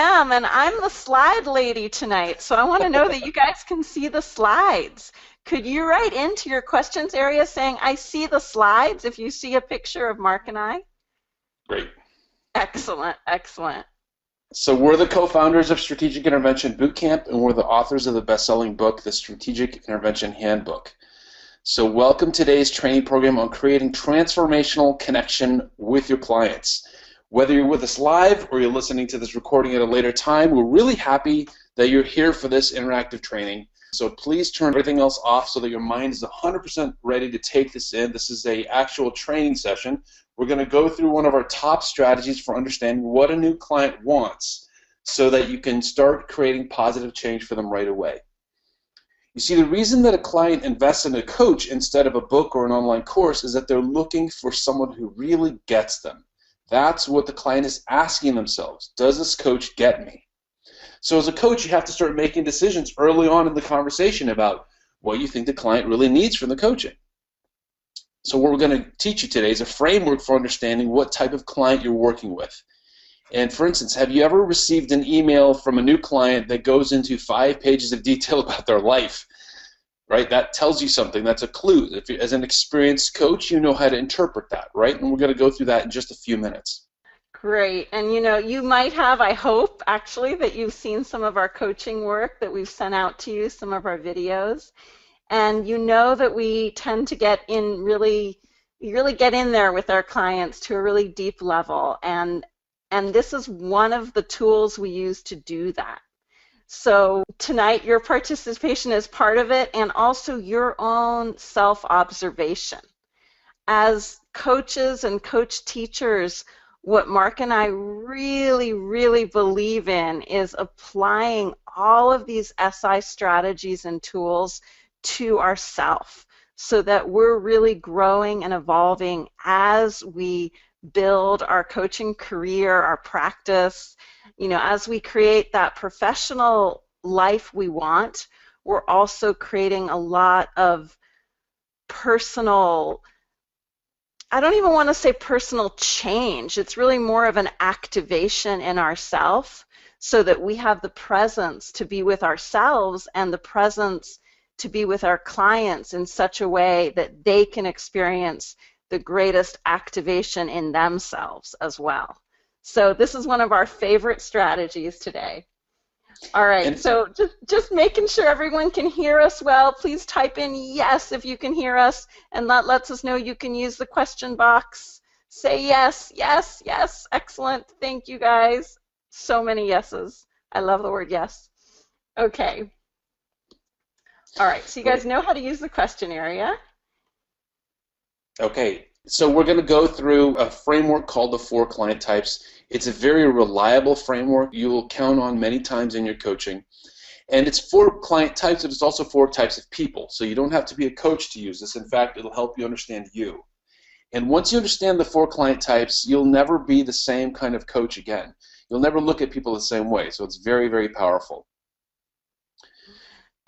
am, and I'm the slide lady tonight, so I want to know that you guys can see the slides. Could you write into your questions area saying, I see the slides, if you see a picture of Mark and I? Great. Excellent, excellent. So we're the co-founders of Strategic Intervention Bootcamp, and we're the authors of the best-selling book, The Strategic Intervention Handbook. So welcome to today's training program on creating transformational connection with your clients. Whether you're with us live or you're listening to this recording at a later time, we're really happy that you're here for this interactive training. So please turn everything else off so that your mind is 100% ready to take this in. This is an actual training session. We're going to go through one of our top strategies for understanding what a new client wants so that you can start creating positive change for them right away. You see, the reason that a client invests in a coach instead of a book or an online course is that they're looking for someone who really gets them. That's what the client is asking themselves. Does this coach get me? So as a coach, you have to start making decisions early on in the conversation about what you think the client really needs from the coaching. So what we're going to teach you today is a framework for understanding what type of client you're working with. And for instance, have you ever received an email from a new client that goes into 5 pages of detail about their life? Right? That tells you something. That's a clue. If you, as an experienced coach, you know how to interpret that, right? And we're going to go through that in just a few minutes. Great. And you know, you might have, I hope, actually, that you've seen some of our coaching work that we've sent out to you, some of our videos. And you know that we tend to get in really get in there with our clients to a really deep level. And this is one of the tools we use to do that. So tonight, your participation is part of it, and also your own self-observation. As coaches and coach teachers, what Mark and I really believe in is applying all of these SI strategies and tools to ourselves so that we're really growing and evolving as we build our coaching career, our practice. You know, as we create that professional life we want, we're also creating a lot of personal, I don't even want to say personal change. It's really more of an activation in ourselves so that we have the presence to be with ourselves and the presence to be with our clients in such a way that they can experience the greatest activation in themselves as well. So this is one of our favorite strategies today. All right, and so just making sure everyone can hear us well. Please type in yes if you can hear us, and that lets us know you can use the question box. Say yes, yes, yes. Excellent. Thank you, guys. So many yeses. I love the word yes. Okay. All right, so you guys know how to use the question area. Okay, so we're going to go through a framework called the 4 client types. It's a very reliable framework you will count on many times in your coaching. And it's 4 client types, but it's also 4 types of people. So you don't have to be a coach to use this. In fact, it'll help you understand you. And once you understand the 4 client types, you'll never be the same kind of coach again. You'll never look at people the same way. So it's very powerful.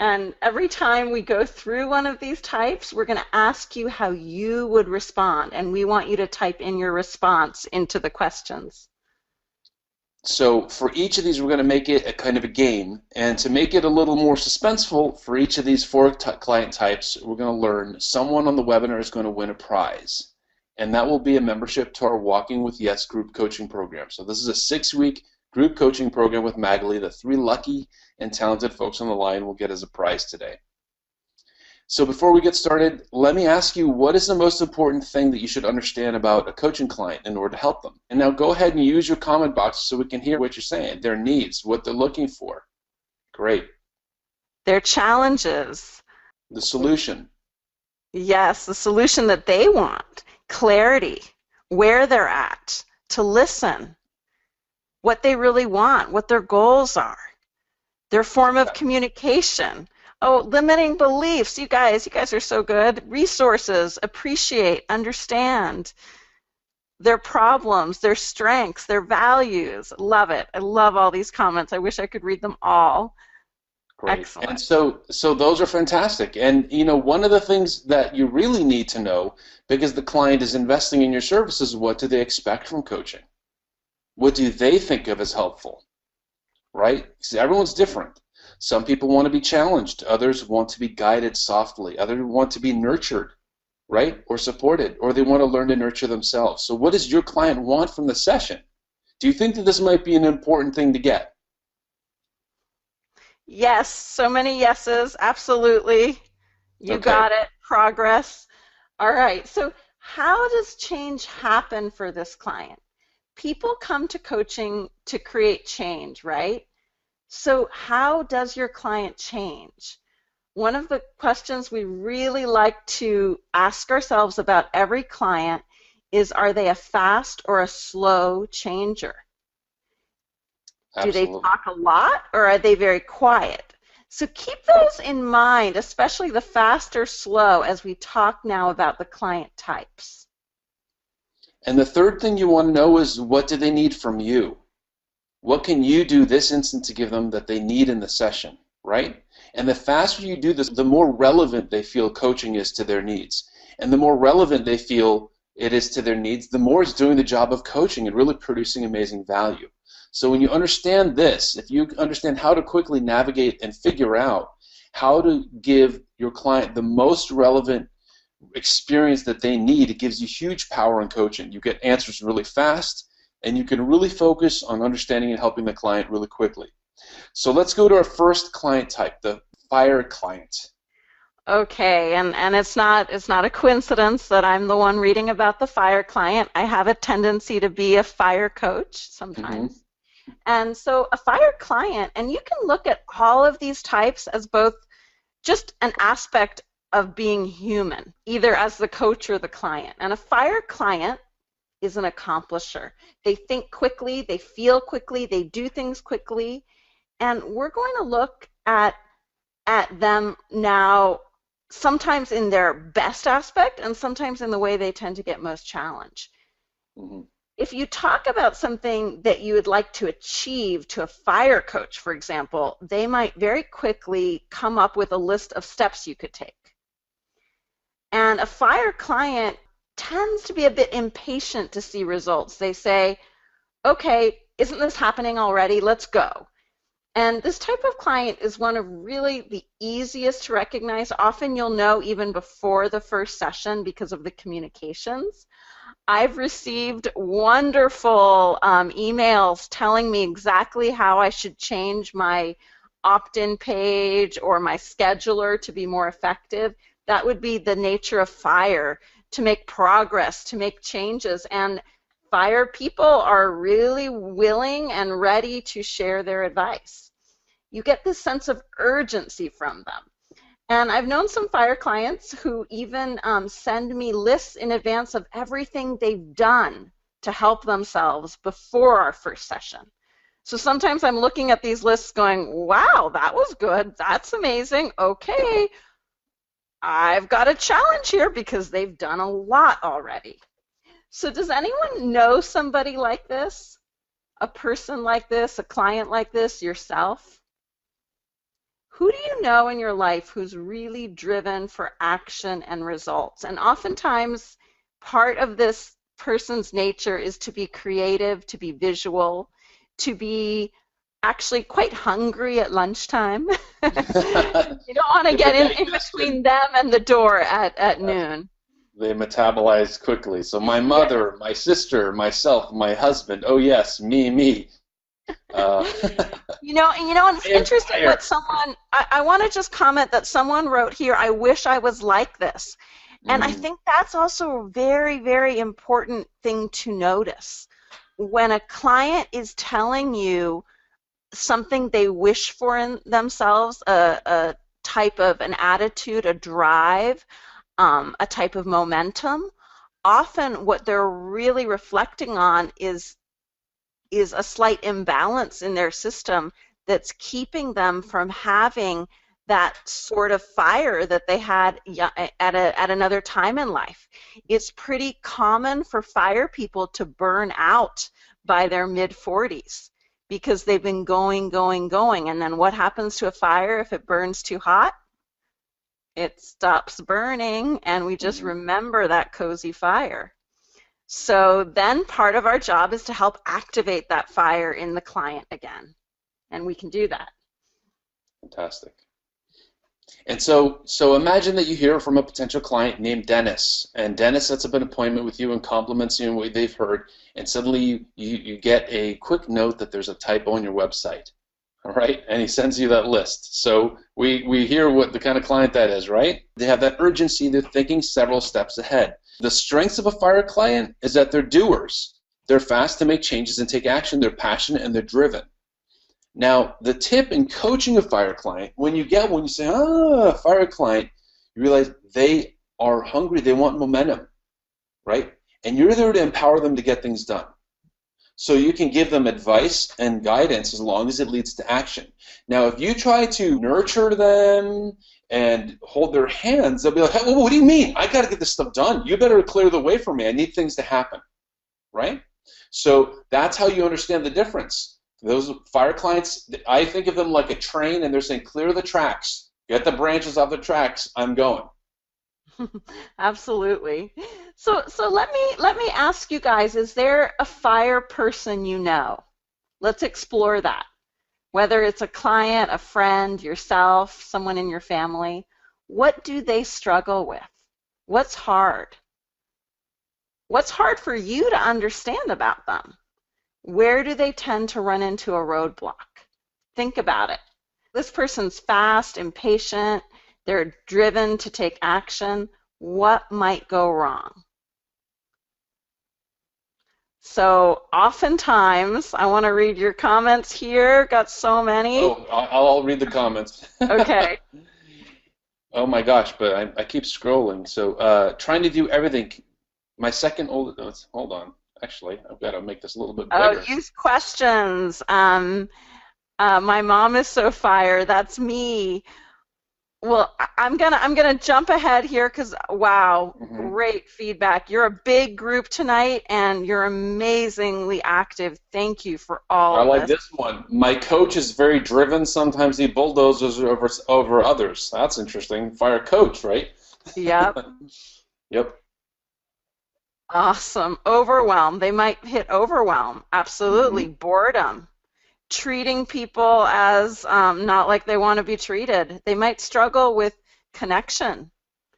And every time we go through one of these types, we're going to ask you how you would respond. And we want you to type in your response into the questions. So for each of these, we're going to make it a kind of a game. And to make it a little more suspenseful, for each of these 4 client types, we're going to learn someone on the webinar is going to win a prize. And that will be a membership to our Walking with Yes group coaching program. So this is a 6-week group coaching program with Magali that 3 lucky and talented folks on the line will get as a prize today. So before we get started, let me ask you, what is the most important thing that you should understand about a coaching client in order to help them? And now go ahead and use your comment box so we can hear what you're saying, their needs, what they're looking for. Great. Their challenges. The solution. Yes, the solution that they want. Clarity, where they're at, to listen, what they really want, what their goals are, their form of communication. Oh, limiting beliefs. You guys are so good. Resources, appreciate, understand their problems, their strengths, their values. Love it. I love all these comments. I wish I could read them all. Great. Excellent. And so those are fantastic. And you know, one of the things that you really need to know, because the client is investing in your services, what do they expect from coaching? What do they think of as helpful? right? Because everyone's different. Some people want to be challenged, others want to be guided softly, others want to be nurtured, right? Or supported, or they want to learn to nurture themselves. So what does your client want from the session? Do you think that this might be an important thing to get? Yes, so many yeses, absolutely. You Okay. got it. Progress. All right. So, how does change happen for this client? People come to coaching to create change, right? So, how does your client change? One of the questions we really like to ask ourselves about every client is, are they a fast or a slow changer? Do they Absolutely. talk a lot or are they very quiet? So keep those in mind, especially the fast or slow, as we talk now about the client types. And the third thing you want to know is, what do they need from you? What can you do this instant to give them that they need in the session, right? And the faster you do this, the more relevant they feel coaching is to their needs. And the more relevant they feel it is to their needs, the more it's doing the job of coaching and really producing amazing value. So when you understand this, if you understand how to quickly navigate and figure out how to give your client the most relevant experience that they need, it gives you huge power in coaching. You get answers really fast, and you can really focus on understanding and helping the client really quickly. So let's go to our first client type, the fire client. Okay, and it's not a coincidence that I'm the one reading about the fire client. I have a tendency to be a fire coach Mm-hmm. sometimes. And so a fire client, and you can look at all of these types as both just an aspect of being human, either as the coach or the client. And a fire client is an accomplisher. They think quickly, they feel quickly, they do things quickly, and we're going to look at them now sometimes in their best aspect and sometimes in the way they tend to get most challenged. Mm-hmm. If you talk about something that you would like to achieve to a fire coach, for example, they might very quickly come up with a list of steps you could take. And a fire client tends to be a bit impatient to see results. They say, okay, isn't this happening already? Let's go. And this type of client is one of really the easiest to recognize. Often you'll know even before the first session because of the communications. I've received wonderful emails telling me exactly how I should change my opt-in page or my scheduler to be more effective. That would be the nature of fire, to make progress, to make changes. And fire people are really willing and ready to share their advice. You get this sense of urgency from them. And I've known some fire clients who even send me lists in advance of everything they've done to help themselves before our first session. So sometimes I'm looking at these lists going, wow, that was good. That's amazing. Okay, I've got a challenge here because they've done a lot already. So does anyone know somebody like this? A person like this, a client like this, yourself? Who do you know in your life who's really driven for action and results? And oftentimes, part of this person's nature is to be creative, to be visual, to be actually quite hungry at lunchtime. You don't want to If they're get getting in vested, between them and the door at noon. they metabolize quickly. So my Yeah. mother, my sister, myself, my husband, oh yes, me. Uh, And I it's am interesting fire. what I want to just comment that someone wrote here, I wish I was like this. And I Mm. think that's also a very, very important thing to notice. When a client is telling you something they wish for in themselves, a type of an attitude, a drive, a type of momentum, often what they're really reflecting on is a slight imbalance in their system that's keeping them from having that sort of fire that they had at another time in life. It's pretty common for fire people to burn out by their mid-40s because they've been going. And then what happens to a fire if it burns too hot? It stops burning, and we just Mhm. remember that cozy fire. So then part of our job is to help activate that fire in the client again. and we can do that. Fantastic. And so imagine that you hear from a potential client named Dennis, and Dennis sets up an appointment with you and compliments you on what they've heard, and suddenly you get a quick note that there's a typo on your website, all right? And he sends you that list. So we hear what the kind of client that is, right? They have that urgency. They're thinking several steps ahead. The strengths of a fire client is that they're doers. They're fast to make changes and take action. They're passionate and they're driven. Now, the tip in coaching a fire client, when you say, fire client, you realize they are hungry, they want momentum, right? And you're there to empower them to get things done. So you can give them advice and guidance as long as it leads to action. Now, if you try to nurture them and hold their hands, they'll be like, hey, what do you mean? I got to get this stuff done. You better clear the way for me. I need things to happen, right? So that's how you understand the difference. Those fire clients, I think of them like a train, and they're saying, clear the tracks. Get the branches off the tracks. I'm going. Absolutely. So let me ask you guys, is there a fire person you know? Let's explore that. Whether it's a client, a friend, yourself, someone in your family, what do they struggle with? What's hard? What's hard for you to understand about them? Where do they tend to run into a roadblock? Think about it. This person's fast, impatient, they're driven to take action. What might go wrong? So oftentimes, I want to read your comments here. Got so many. Oh, I'll read the comments. Okay. Oh my gosh, but I keep scrolling. So trying to do everything. My second oldest, hold on. Actually, I've got to make this a little bit bigger. Oh, use questions. My mom is so fire. That's me. Well, I'm gonna jump ahead here because wow, great feedback. You're a big group tonight, and you're amazingly active. Thank you for all of this. I like this one. My coach is very driven. Sometimes he bulldozes over others. That's interesting. Fire coach, right? Yep. Yep. Awesome. Overwhelm. They might hit overwhelm. Absolutely. Boredom. Treating people as not like they want to be treated. They might struggle with connection.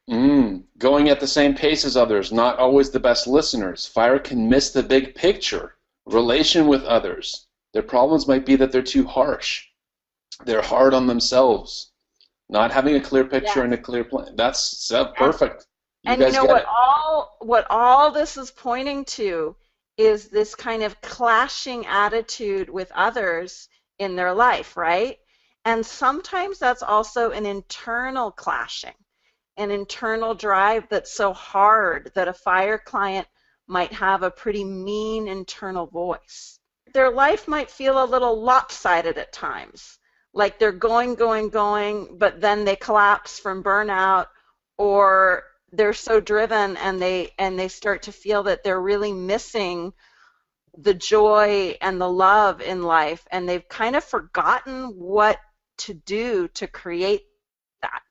Going at the same pace as others, not always the best listeners. Fire can miss the big picture. Relation with others. Their problems might be that they're too harsh. They're hard on themselves. Not having a clear picture and a clear plan. That's perfect. And you know what all this is pointing to is this kind of clashing attitude with others in their life, right? And sometimes that's also an internal clashing, an internal drive that's so hard that a fire client might have a pretty mean internal voice. Their life might feel a little lopsided at times, like they're going, but then they collapse from burnout, or they're so driven and they start to feel that they're really missing the joy and the love in life, and they've kind of forgotten what to do to create that.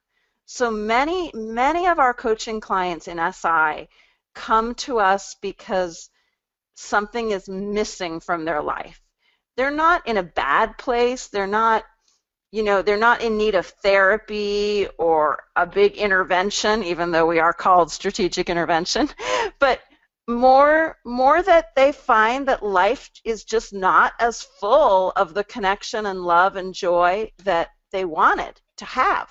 So many of our coaching clients in SI come to us because something is missing from their life. They're not in a bad place. They're not in need of therapy or a big intervention, even though we are called strategic intervention, but more that they find that life is just not as full of the connection and love and joy that they wanted to have.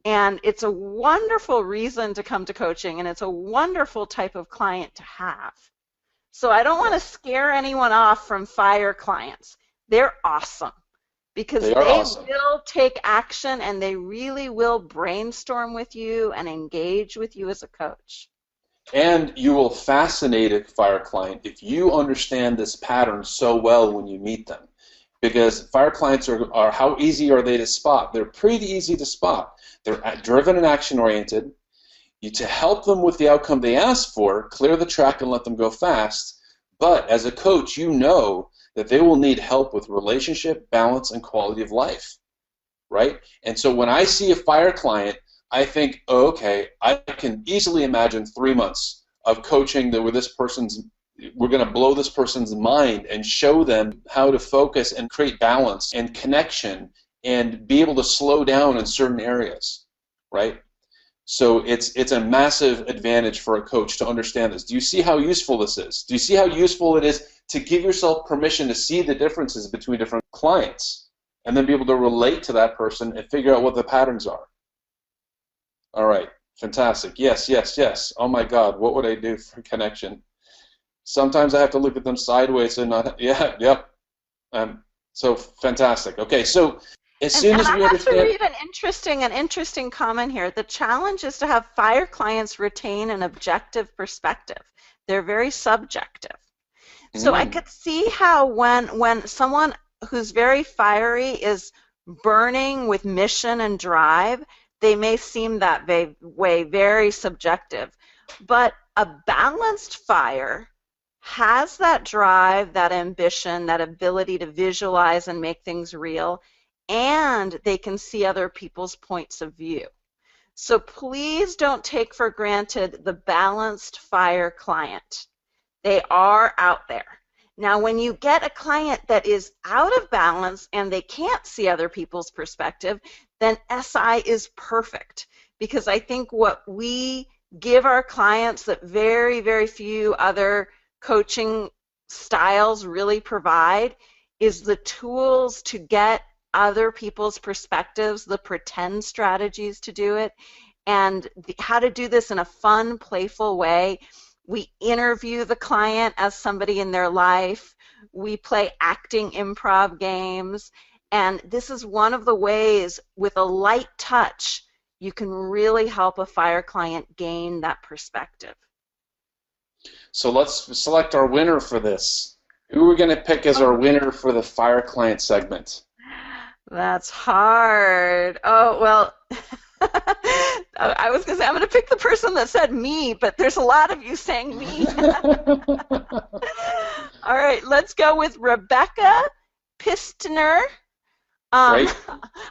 And it's a wonderful reason to come to coaching, and it's a wonderful type of client to have. So I don't want to scare anyone off from fire clients. They're awesome. Because they will take action, and they really will brainstorm with you and engage with you as a coach. And you will fascinate a fire client if you understand this pattern so well when you meet them. Because fire clients are how easy are they to spot? They're pretty easy to spot. They're driven and action-oriented. To help them with the outcome they ask for, clear the track and let them go fast. But as a coach, you know that they will need help with relationship, balance, and quality of life, right? And so when I see a fire client, I think, oh, okay, I can easily imagine 3 months of coaching where this person's we're going to blow this person's mind and show them how to focus and create balance and connection and be able to slow down in certain areas, right? So it's a massive advantage for a coach to understand this. Do you see how useful this is? Do you see how useful it is to give yourself permission to see the differences between different clients and then be able to relate to that person and figure out what the patterns are? All right, fantastic. Yes, yes, yes. Oh my God, what would I do for connection? Sometimes I have to look at them sideways and not, yeah, yep. So fantastic. Okay, so as soon And as I we have to understand, read an interesting comment here. The challenge is to have fire clients retain an objective perspective. They're very subjective. So I mm, could see how when someone who's very fiery is burning with mission and drive, they may seem that way very subjective. But a balanced fire has that drive, that ambition, that ability to visualize and make things real, and they can see other people's points of view. So please don't take for granted the balanced fire client. They are out there. Now, when you get a client that is out of balance and they can't see other people's perspective, then SI is perfect, because I think what we give our clients that very, very few other coaching styles really provide is the tools to get other people's perspectives, the pretend strategies to do it, and how to do this in a fun, playful way. We interview the client as somebody in their life. We play acting improv games. And this is one of the ways, with a light touch, you can really help a fire client gain that perspective. so let's select our winner for this. Who are we going to pick as our winner for the fire client segment? That's hard. Oh, well, I was going to say I'm going to pick the person that said me, but there's a lot of you saying me. All right, let's go with Rebecca Pistner. Um, Great.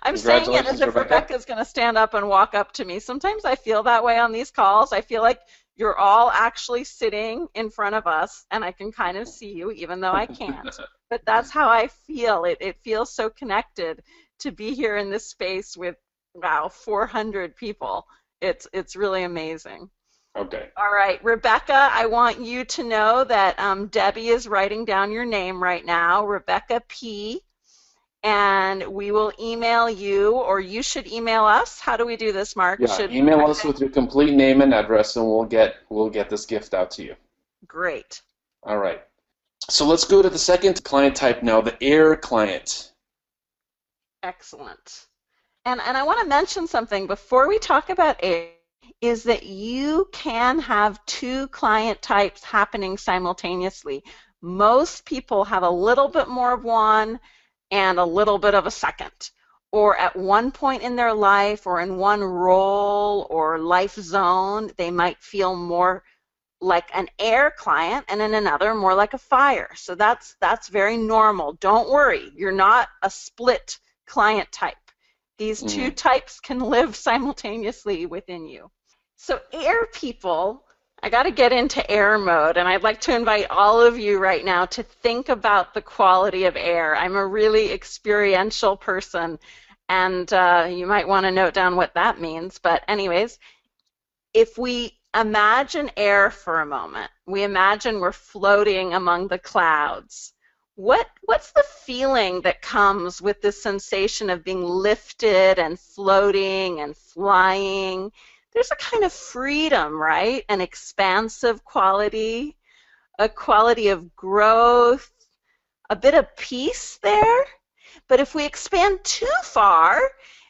I'm saying it as Congratulations, if Rebecca. Rebecca's going to stand up and walk up to me. Sometimes I feel that way on these calls. I feel like you're all actually sitting in front of us, and I can kind of see you, even though I can't. But that's how I feel. It feels so connected to be here in this space with, wow, 400 people. It's really amazing. Okay. All right, Rebecca, I want you to know that Debbie is writing down your name right now, Rebecca P. And we will email you, or you should email us. How do we do this, Mark? Yeah, Should email I us say? with your complete name and address, and we'll get this gift out to you. Great. All right. So let's go to the second client type now, the air client. Excellent. And I want to mention something before we talk about A, is that you can have two client types happening simultaneously. Most people have a little bit more of one and a little bit of a second, or at one point in their life or in one role or life zone, they might feel more like an air client, and in another more like a fire. So that's very normal. Don't worry, you're not a split client type. These two Mm, types can live simultaneously within you. So air people, I got to get into air mode, and I'd like to invite all of you right now to think about the quality of air. I'm a really experiential person, and you might want to note down what that means. But anyways, if we imagine air for a moment, we imagine we're floating among the clouds. What's the feeling that comes with this sensation of being lifted and floating and flying? There's a kind of freedom, right? An expansive quality, a quality of growth, a bit of peace there. But if we expand too far,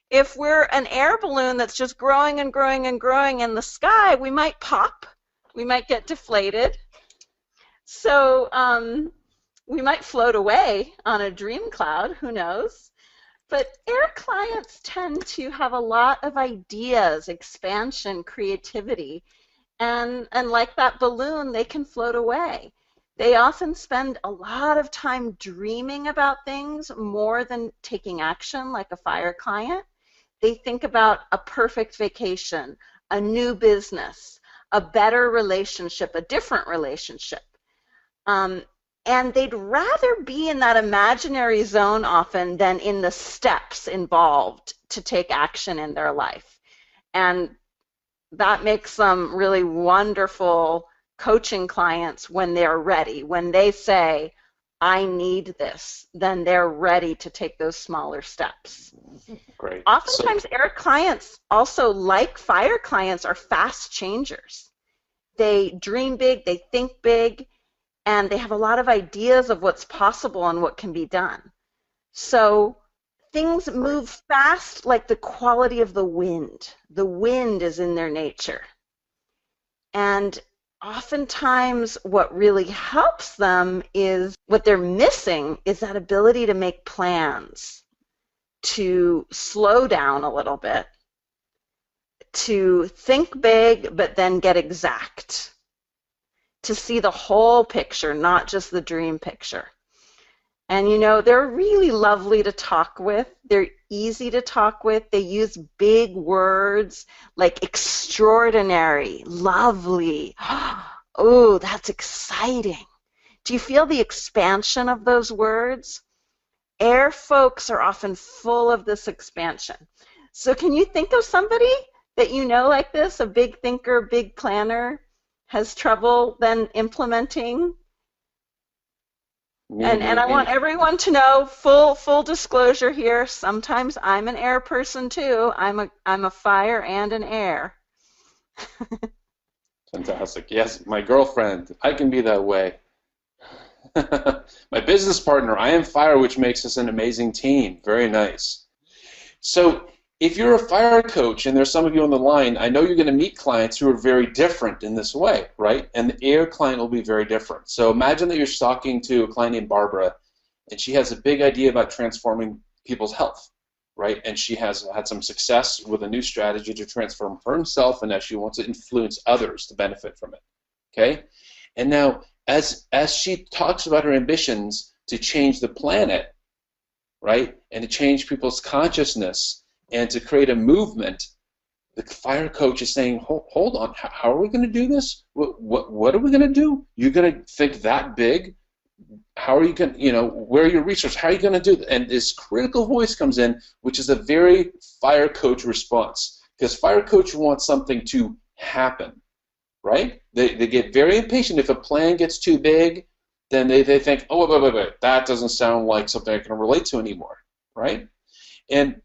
if we're an air balloon that's just growing and growing and growing in the sky, we might pop, we might get deflated. So we might float away on a dream cloud, who knows? But air clients tend to have a lot of ideas, expansion, creativity, and like that balloon, they can float away. They often spend a lot of time dreaming about things more than taking action, like a fire client. They think about a perfect vacation, a new business, a better relationship, a different relationship. Um, and they'd rather be in that imaginary zone often than in the steps involved to take action in their life. And that makes them really wonderful coaching clients when they're ready. When they say, I need this, then they're ready to take those smaller steps. Great. So, Oftentimes, air clients also, like fire clients, are fast changers. They dream big, they think big, and they have a lot of ideas of what's possible and what can be done. So things great. move fast like the quality of the wind. The wind is in their nature. And oftentimes what really helps them is what they're missing is that ability to make plans, to slow down a little bit, to think big but then get exact, to see the whole picture, not just the dream picture. And they're really lovely to talk with. They're easy to talk with. They use big words like extraordinary, lovely. Oh, that's exciting. Do you feel the expansion of those words? Air folks are often full of this expansion. So can you think of somebody that you know like this, a big thinker, big planner, has trouble then implementing? Me, And me, I want me. everyone to know, full disclosure here, sometimes I'm an air person too. I'm a fire and an air. Fantastic. Yes, my girlfriend. I can be that way. My business partner. I am fire, which makes us an amazing team. Very nice. So, if you're a fire coach, and there's some of you on the line, I know you're going to meet clients who are very different in this way, right? And the air client will be very different. So imagine that you're talking to a client named Barbara, and she has a big idea about transforming people's health, right? And she has had some success with a new strategy to transform herself, and now she wants to influence others to benefit from it, okay? And now, as she talks about her ambitions to change the planet, right, and to change people's consciousness and to create a movement, the fire coach is saying, hold on, how are we going to do this? What are we going to do? You're going to think that big? How are you going to, where are your resources? How are you going to do that? And this critical voice comes in, which is a very fire coach response, because fire coach wants something to happen, right? They get very impatient. If a plan gets too big, then they think, oh, wait, that doesn't sound like something I can relate to anymore, right? And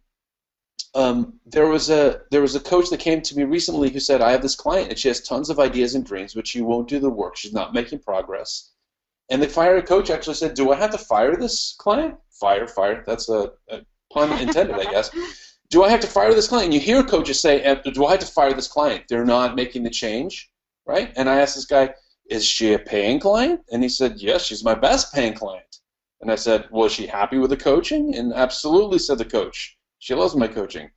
there was a coach that came to me recently who said, I have this client and she has tons of ideas and dreams, but she won't do the work. She's not making progress. And the fire coach actually said, do I have to fire this client? Fire. That's a pun intended, I guess. Do I have to fire this client? And you hear coaches say, do I have to fire this client? They're not making the change, right? And I asked this guy, is she a paying client? And he said, yes, she's my best paying client. And I said, well, is she happy with the coaching? And absolutely, said the coach. She loves my coaching.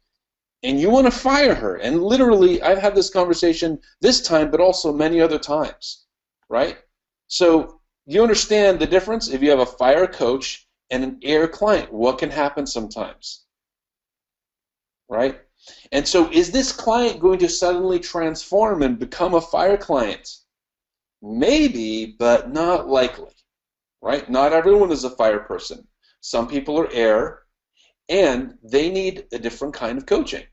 And you want to fire her. And literally, I've had this conversation this time, but also many other times, right? So you understand the difference? If you have a fire coach and an air client, what can happen sometimes, right? And so is this client going to suddenly transform and become a fire client? Maybe, but not likely, right? Not everyone is a fire person. Some people are air, and they need a different kind of coaching.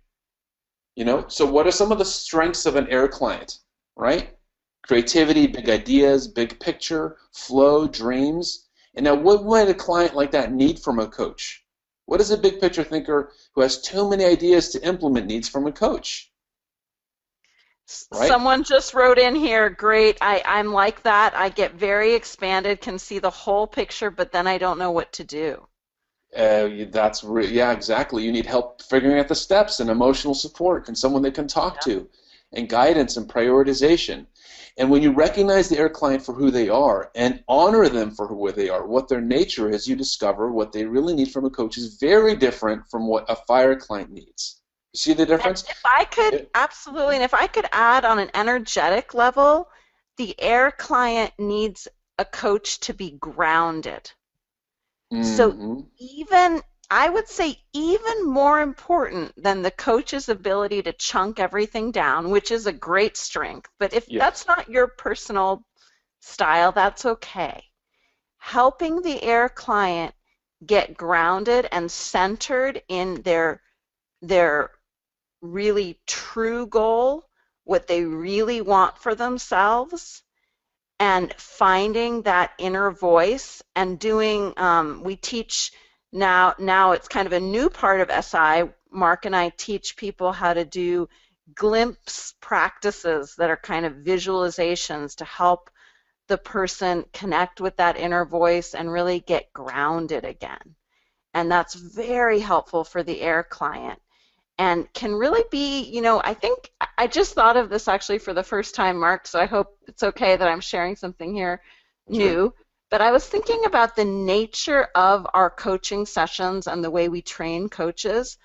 So what are some of the strengths of an air client, right? Creativity, big ideas, big picture, flow, dreams. And now what might a client like that need from a coach? What does a big picture thinker who has too many ideas to implement needs from a coach, right? Someone just wrote in here, great, I'm like that. I get very expanded, can see the whole picture, but then I don't know what to do. Yeah, exactly. You need help figuring out the steps and emotional support and someone they can talk Yeah. to and guidance and prioritization. And when you recognize the air client for who they are and honor them for who they are, what their nature is, you discover what they really need from a coach is very different from what a fire client needs. You see the And difference? if I could, absolutely, and if I could add on an energetic level, the air client needs a coach to be grounded. So Mm-hmm. I would say even more important than the coach's ability to chunk everything down, which is a great strength, but if Yes. that's not your personal style, that's okay. Helping the air client get grounded and centered in their really true goal, what they really want for themselves, and finding that inner voice and doing, we teach now it's kind of a new part of SI. Mark and I teach people how to do glimpse practices that are kind of visualizations to help the person connect with that inner voice and really get grounded again. And that's very helpful for the air client and can really be, I think I just thought of this actually for the first time, Mark, so I hope it's okay that I'm sharing something here Sure. new. But I was thinking about the nature of our coaching sessions and the way we train coaches.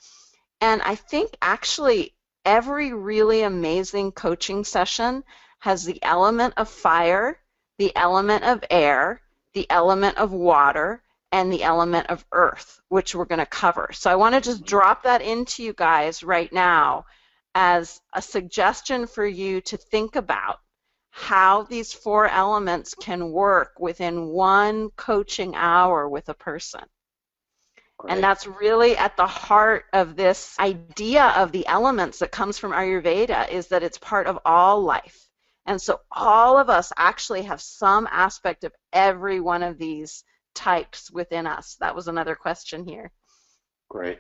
And I think actually every really amazing coaching session has the element of fire, the element of air, the element of water, and the element of earth, which we're going to cover. So I want to just drop that into you guys right now as a suggestion for you to think about how these four elements can work within one coaching hour with a person. And Great. that's really at the heart of this idea of the elements that comes from Ayurveda, is that it's part of all life. And so all of us actually have some aspect of every one of these types within us. That was another question here. Great.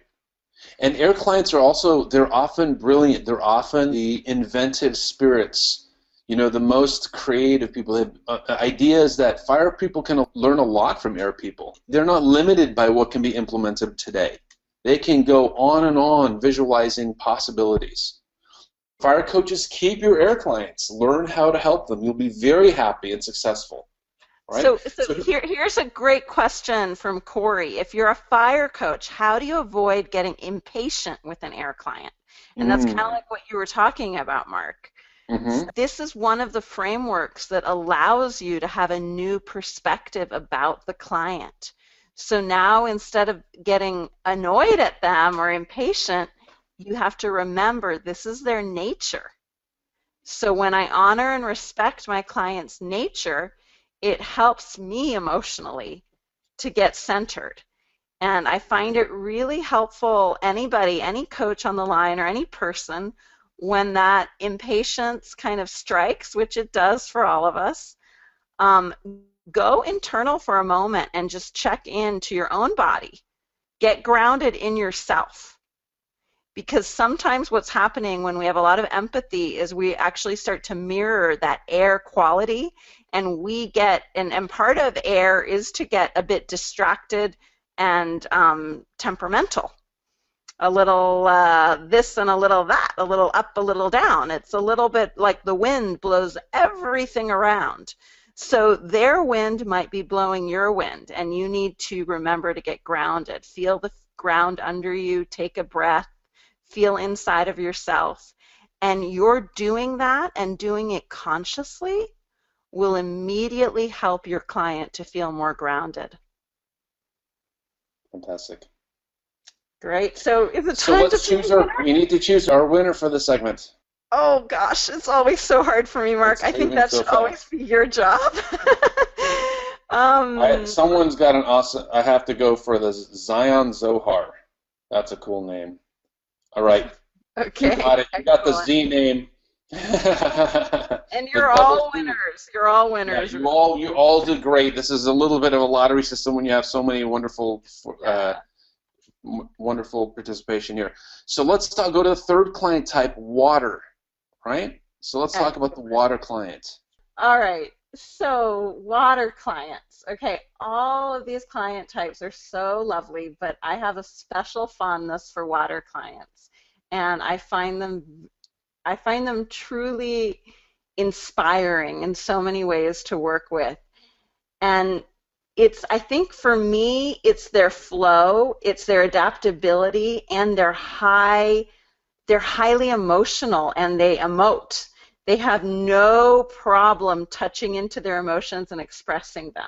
And air clients are also, they're often brilliant. They're often the inventive spirits, the most creative people. Have ideas that fire people can learn a lot from air people. They're not limited by what can be implemented today. They can go on and on visualizing possibilities. Fire coaches, keep your air clients. Learn how to help them. You'll be very happy and successful. Right? So here's a great question from Corey. If you're a fire coach, how do you avoid getting impatient with an air client? And that's kind of like what you were talking about, Mark. Mm-hmm. This is one of the frameworks that allows you to have a new perspective about the client. So now instead of getting annoyed at them or impatient, you have to remember this is their nature. So when I honor and respect my client's nature, it helps me emotionally to get centered. And I find it really helpful, anybody, any coach on the line or any person, when that impatience kind of strikes, which it does for all of us, go internal for a moment and just check into your own body. Get grounded in yourself. Because sometimes what's happening when we have a lot of empathy is we actually start to mirror that air quality, and we get, and part of air is to get a bit distracted and temperamental. A little this and a little that, a little up, a little down. It's a little bit like the wind blows everything around. So their wind might be blowing your wind, and you need to remember to get grounded. Feel the ground under you, take a breath, feel inside of yourself. And you're doing that and doing it consciously will immediately help your client to feel more grounded. Fantastic. Great. So is it So time to let's choose choose a our, winner? we need to choose our winner for the segment. Oh gosh, it's always so hard for me, Mark. It's I think moving that so should always fast. be your job. um, Someone's got an awesome, I have to go for the Zion Zohar. That's a cool name. All right. You okay, got it. You got the excellent. Z name. And The you're double all Z. winners. You're all Yeah, winners. you all did great. This is a little bit of a lottery system when you have so many Yeah. wonderful participation here. So let's go to the third client type, water, right? So let's talk about the water client. All right. So water clients. Okay, all of these client types are so lovely, but I have a special fondness for water clients, and I find them truly inspiring in so many ways to work with. And I think for me, it's their flow, it's their adaptability, and they're highly emotional and they emote. They have no problem touching into their emotions and expressing them.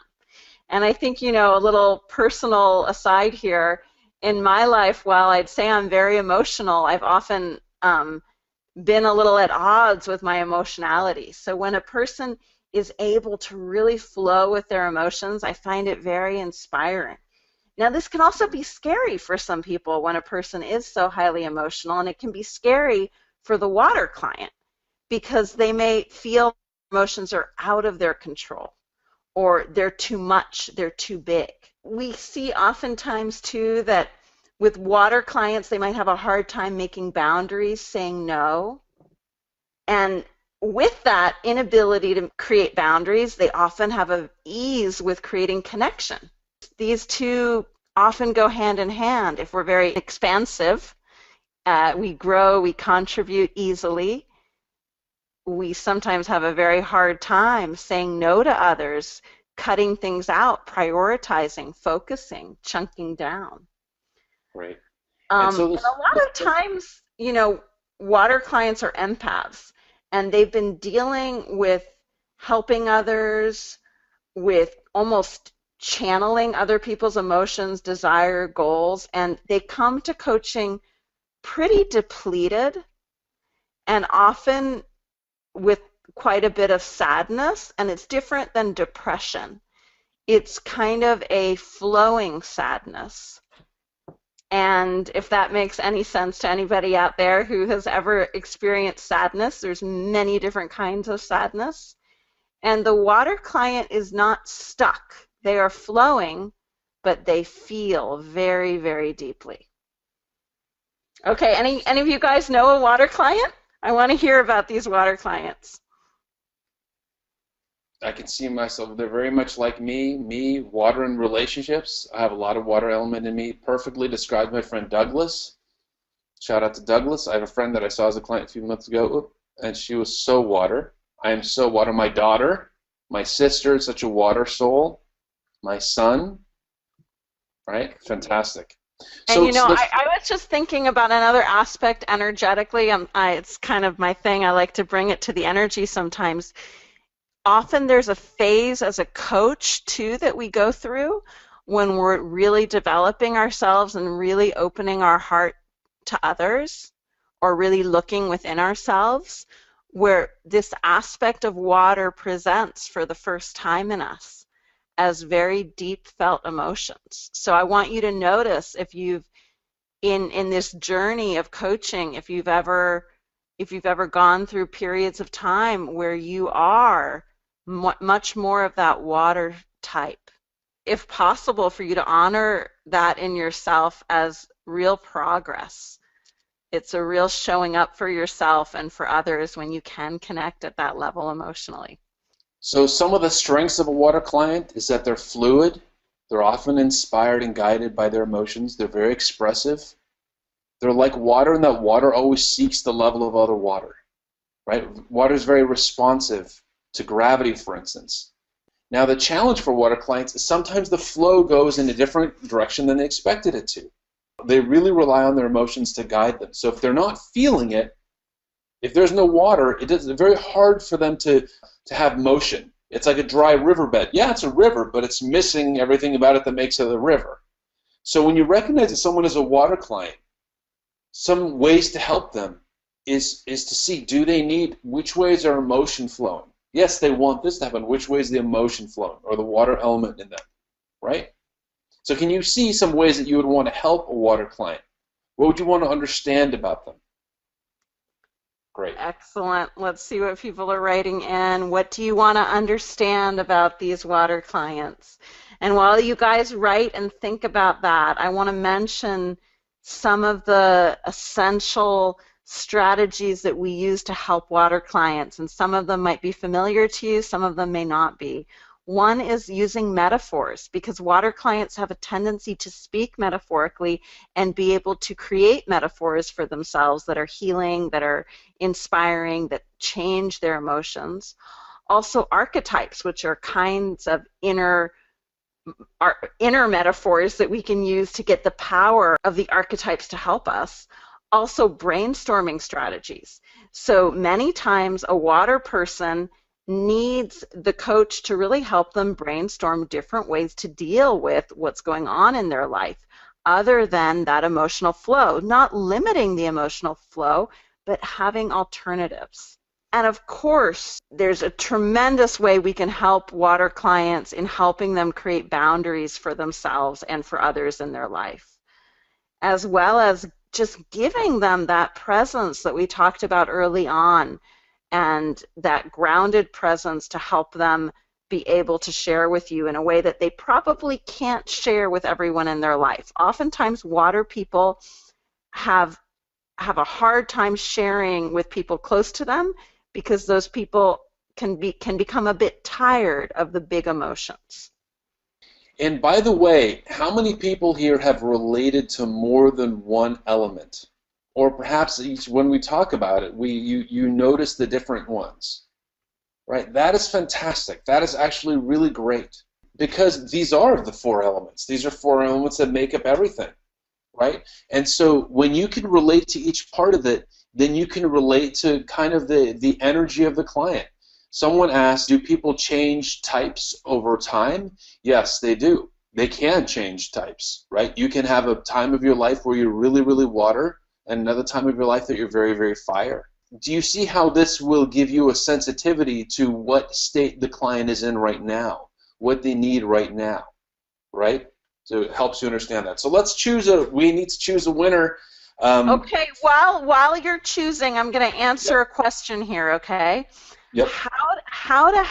And I think, a little personal aside here, in my life, while I'd say I'm very emotional, I've often been a little at odds with my emotionality. So when a person is able to really flow with their emotions, I find it very inspiring. Now, this can also be scary for some people when a person is so highly emotional, and it can be scary for the water client because they may feel emotions are out of their control or they're too much, they're too big. We see oftentimes too that with water clients, they might have a hard time making boundaries, saying no. And with that inability to create boundaries, they often have an ease with creating connection. These two often go hand in hand. If we're very expansive, we grow, we contribute easily. We sometimes have a very hard time saying no to others, cutting things out, prioritizing, focusing, chunking down. Right. And so And a lot of times, water clients are empaths, and they've been dealing with helping others, with almost channeling other people's emotions, desire, goals, and they come to coaching pretty depleted and often with quite a bit of sadness, and it's different than depression. It's kind of a flowing sadness. And if that makes any sense to anybody out there who has ever experienced sadness, there's many different kinds of sadness. And the water client is not stuck. They are flowing, but they feel very, very deeply. Okay, any of you guys know a water client? I want to hear about these water clients. I can see myself, they're very much like me, water in relationships. I have a lot of water element in me. Perfectly described my friend Douglas. Shout out to Douglas. I have a friend that I saw as a client a few months ago, and she was so water. I am so water. My daughter, my sister is such a water soul. My son, right? Fantastic. And So, I was just thinking about another aspect energetically. It's kind of my thing. I like to bring it to the energy sometimes. Often there's a phase as a coach too that we go through when we're really developing ourselves and really opening our heart to others or really looking within ourselves, where this aspect of water presents for the first time in us as very deep felt emotions. So I want you to notice if you've in this journey of coaching, if you've ever gone through periods of time where you are much more of that water type. If possible, for you to honor that in yourself as real progress. It's a real showing up for yourself and for others when you can connect at that level emotionally. so some of the strengths of a water client is that they're fluid. They're often inspired and guided by their emotions. They're very expressive. They're like water in that water always seeks the level of other water, right? Water is very responsive to gravity, for instance. Now, the challenge for water clients is sometimes the flow goes in a different direction than they expected it to. They really rely on their emotions to guide them. So if they're not feeling it, if there's no water, it's very hard for them to have motion. It's like a dry riverbed. Yeah, it's a river, but it's missing everything about it that makes it a river. So when you recognize that someone is a water client, some ways to help them is to see, do they need, which way is their emotion flowing? Yes, they want this to happen. Which way is the emotion flowing or the water element in them, right? So can you see some ways that you would want to help a water client? What would you want to understand about them? Great. Excellent. Let's see what people are writing in. What do you want to understand about these water clients? And while you guys write and think about that, I want to mention some of the essential strategies that we use to help water clients, and some of them might be familiar to you, some of them may not be. One is using metaphors, because water clients have a tendency to speak metaphorically and be able to create metaphors for themselves that are healing, that are inspiring, that change their emotions. Also archetypes, which are kinds of inner metaphors that we can use to get the power of the archetypes to help us. Also brainstorming strategies. So many times a water person needs the coach to really help them brainstorm different ways to deal with what's going on in their life other than that emotional flow, not limiting the emotional flow, but having alternatives. And of course, there's a tremendous way we can help water clients in helping them create boundaries for themselves and for others in their life, as well as just giving them that presence that we talked about early on, and that grounded presence to help them be able to share with you in a way that they probably can't share with everyone in their life. Oftentimes, water people have a hard time sharing with people close to them because those people can become a bit tired of the big emotions. And by the way, how many people here have related to more than one element? Or perhaps when we talk about it, you notice the different ones, right? That is fantastic. That is actually really great because these are the four elements. These are four elements that make up everything, right? And so when you can relate to each part of it, then you can relate to kind of the energy of the client. Someone asked, do people change types over time? Yes, they do. They can change types, right? You can have a time of your life where you're really, really water, and another time of your life that you're very, very fire. Do you see how this will give you a sensitivity to what state the client is in right now, what they need right now, right? So it helps you understand that. So let's we need to choose a winner. Okay, while you're choosing, I'm going to answer a question here, okay? Yep. How to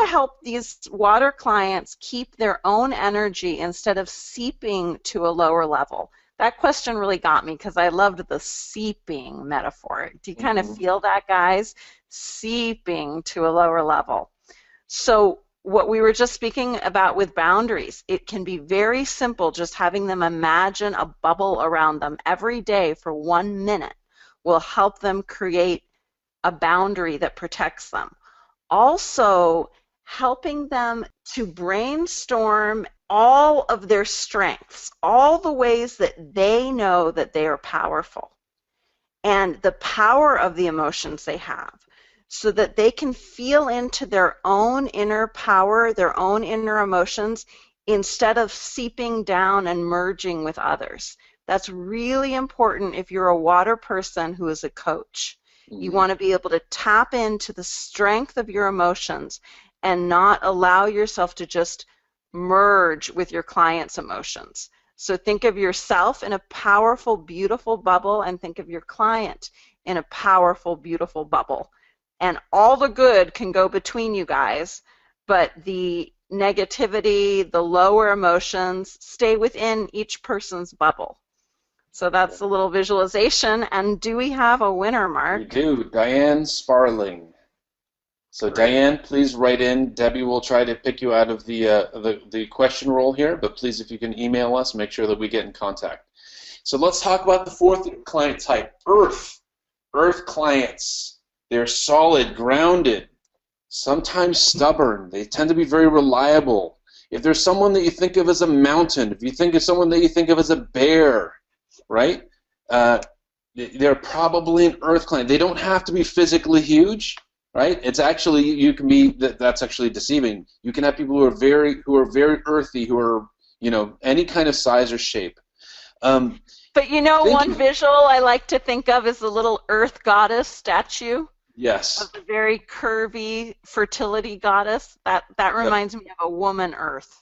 help these water clients keep their own energy instead of seeping to a lower level? That question really got me because I loved the seeping metaphor. Do you kind of feel that, guys? Seeping to a lower level. So what we were just speaking about with boundaries, it can be very simple. Just having them imagine a bubble around them every day for 1 minute will help them create a boundary that protects them. Also, helping them to brainstorm all of their strengths, all the ways that they know that they are powerful, and the power of the emotions they have, so that they can feel into their own inner power, their own inner emotions, instead of seeping down and merging with others. That's really important if you're a water person who is a coach. You want to be able to tap into the strength of your emotions and not allow yourself to just merge with your client's emotions. So think of yourself in a powerful, beautiful bubble, and think of your client in a powerful, beautiful bubble. And all the good can go between you guys, but the negativity, the lower emotions, stay within each person's bubble. So that's a little visualization. And do we have a winner, Mark? We do. Diane Sparling. So Great. Diane, please write in. Debbie will try to pick you out of the question roll here, but please, if you can email us, make sure that we get in contact. So let's talk about the fourth client type, Earth. Earth clients. They're solid, grounded, sometimes stubborn. They tend to be very reliable. If there's someone that you think of as a mountain, if you think of someone that you think of as a bear, right? They're probably an Earth client. They don't have to be physically huge, right? It's actually, you can be, that's actually deceiving. You can have people who are very earthy, who are, any kind of size or shape. But one visual I like to think of is the little Earth goddess statue. Yes. Of the very curvy fertility goddess. That reminds me of a woman Earth.